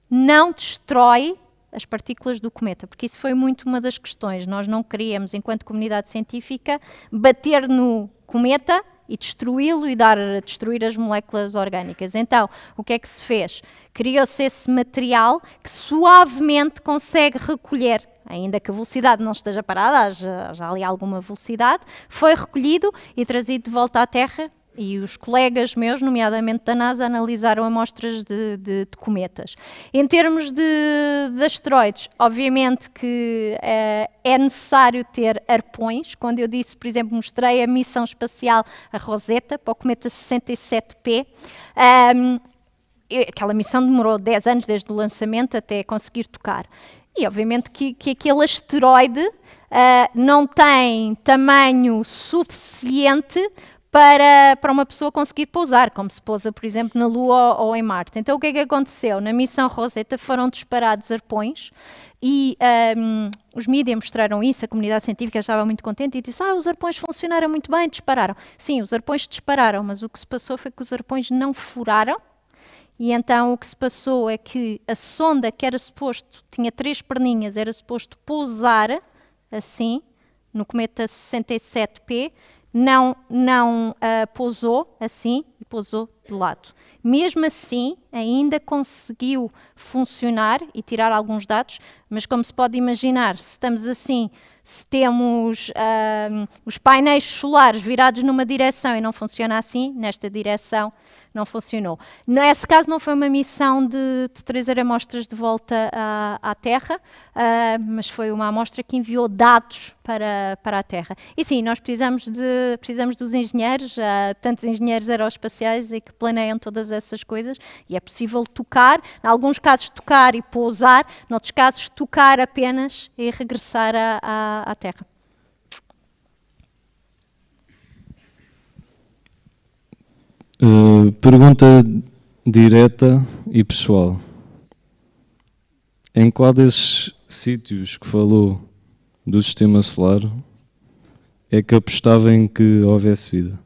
não destrói as partículas do cometa, porque isso foi muito uma das questões. Nós não queríamos, enquanto comunidade científica, bater no cometa e destruí-lo e destruir as moléculas orgânicas. Então, o que é que se fez? Criou-se esse material que suavemente consegue recolher, ainda que a velocidade não esteja parada, já ali há alguma velocidade, foi recolhido e trazido de volta à Terra e os colegas meus, nomeadamente da NASA, analisaram amostras de cometas. Em termos de asteroides, obviamente que é necessário ter arpões. Quando eu disse, por exemplo, mostrei a missão espacial, a Rosetta, para o cometa 67P, aquela missão demorou 10 anos desde o lançamento até conseguir tocar. E obviamente que aquele asteroide não tem tamanho suficiente para uma pessoa conseguir pousar, como se pousa, por exemplo, na Lua ou em Marte. Então o que é que aconteceu? Na missão Rosetta foram disparados arpões e os mídias mostraram isso, a comunidade científica estava muito contente e disse: os arpões funcionaram muito bem, dispararam. Sim, os arpões dispararam, mas o que se passou foi que os arpões não furaram. E então o que se passou é que a sonda que era suposto, tinha 3 perninhas, era suposto pousar assim, no cometa 67P, não pousou assim, pousou de lado. Mesmo assim, ainda conseguiu funcionar e tirar alguns dados, mas como se pode imaginar, se estamos assim, se temos os painéis solares virados numa direção e não funciona assim, nesta direção não funcionou. Nesse caso não foi uma missão de trazer amostras de volta à Terra, mas foi uma amostra que enviou dados para a Terra. E sim, nós precisamos dos engenheiros, tantos engenheiros aeroespaciais e que planeiam todas essas coisas, e é possível tocar, em alguns casos tocar e pousar, noutros casos tocar apenas e regressar à Terra. Pergunta direta e pessoal. Em qual desses sítios que falou do sistema solar é que apostava em que houvesse vida?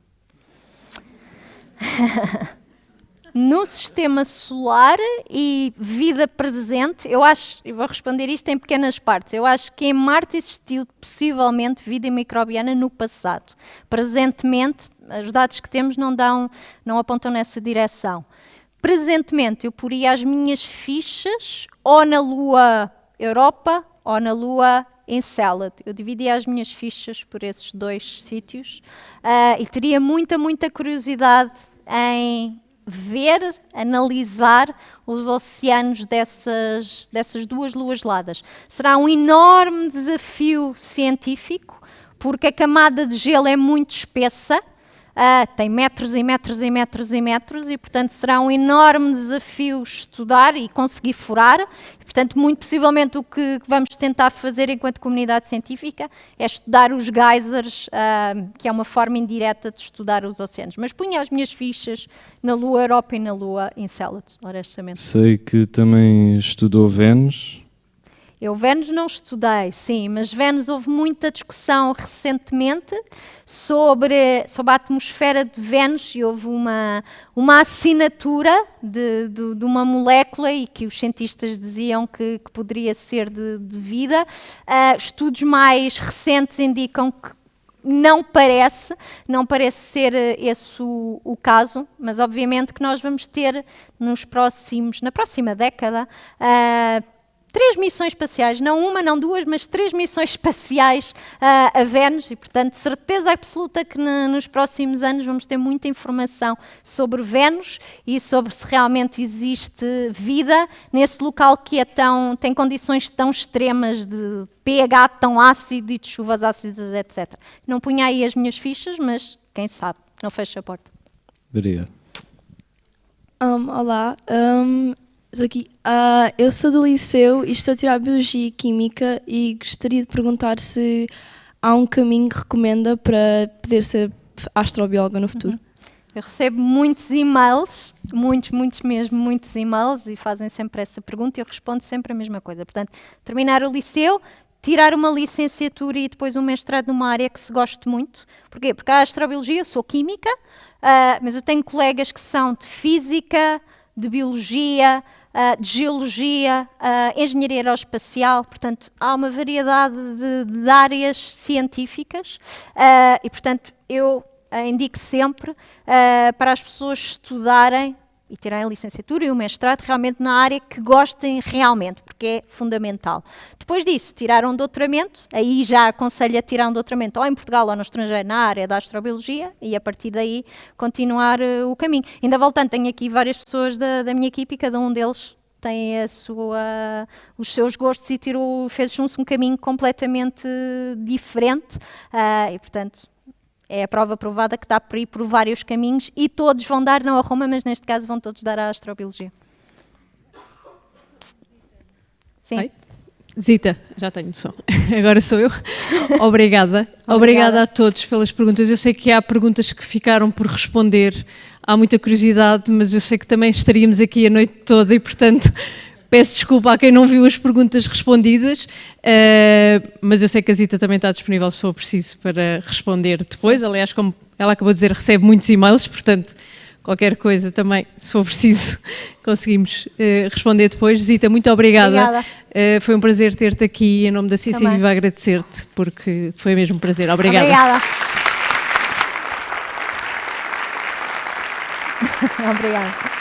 No sistema solar e vida presente, eu acho, e vou responder isto em pequenas partes, eu acho que em Marte existiu possivelmente vida microbiana no passado. Presentemente, os dados que temos não apontam nessa direção. Presentemente, eu poria as minhas fichas ou na Lua Europa ou na Lua Encelado. Eu dividia as minhas fichas por esses dois sítios e teria muita curiosidade em ver, analisar os oceanos dessas duas luas geladas. Será um enorme desafio científico, porque a camada de gelo é muito espessa, tem metros e metros e metros e metros, e portanto será um enorme desafio estudar e conseguir furar. E, portanto, muito possivelmente o que vamos tentar fazer enquanto comunidade científica é estudar os geysers, que é uma forma indireta de estudar os oceanos. Mas punha as minhas fichas na Lua Europa e na Lua Enceladus, honestamente. Sei que também estudou Vênus. Eu Vênus não estudei, sim, mas Vênus houve muita discussão recentemente sobre a atmosfera de Vênus, e houve uma assinatura de uma molécula e que os cientistas diziam que poderia ser de vida. Estudos mais recentes indicam que não parece ser esse o caso, mas obviamente que nós vamos ter na próxima década 3 missões espaciais, não uma, não duas, mas 3 missões espaciais a Vênus, e portanto certeza absoluta que nos próximos anos vamos ter muita informação sobre Vênus e sobre se realmente existe vida nesse local que tem condições tão extremas de pH tão ácido e de chuvas ácidas, etc. Não punha aí as minhas fichas, mas quem sabe, não fecha a porta. Obrigado. Olá, estou aqui. Eu sou do Liceu e estou a tirar Biologia e Química, e gostaria de perguntar se há um caminho que recomenda para poder ser astrobióloga no futuro. Eu recebo muitos e-mails, muitos mesmo, muitos e-mails, e fazem sempre essa pergunta e eu respondo sempre a mesma coisa. Portanto, terminar o liceu, tirar uma licenciatura e depois um mestrado numa área que se goste muito. Porquê? Porque a astrobiologia, eu sou química, mas eu tenho colegas que são de física, de biologia, de geologia, engenharia aeroespacial, portanto há uma variedade de áreas científicas e portanto eu indico sempre para as pessoas estudarem e tirarem a licenciatura e o mestrado realmente na área que gostem realmente, porque é fundamental. Depois disso, tirar um doutoramento, aí já aconselho a tirar um doutoramento ou em Portugal ou no estrangeiro na área da astrobiologia, e a partir daí continuar o caminho. Ainda voltando, tenho aqui várias pessoas da minha equipe e cada um deles tem os seus gostos e fez um caminho completamente diferente e portanto é a prova provada que dá para ir por vários caminhos e todos vão dar, não a Roma, mas neste caso vão todos dar à astrobiologia. Sim. Oi? Zita, já tenho som. Agora sou eu. Obrigada. Obrigada a todos pelas perguntas. Eu sei que há perguntas que ficaram por responder. Há muita curiosidade, mas eu sei que também estaríamos aqui a noite toda e, portanto, peço desculpa a quem não viu as perguntas respondidas, mas eu sei que a Zita também está disponível se for preciso para responder depois. Sim. Aliás, como ela acabou de dizer, recebe muitos e-mails, portanto, qualquer coisa também, se for preciso, conseguimos responder depois. Zita, muito obrigada. Foi um prazer ter-te aqui, em nome da Ciência Viva, agradecer-te, porque foi mesmo um prazer. Obrigada. Obrigada. Obrigada.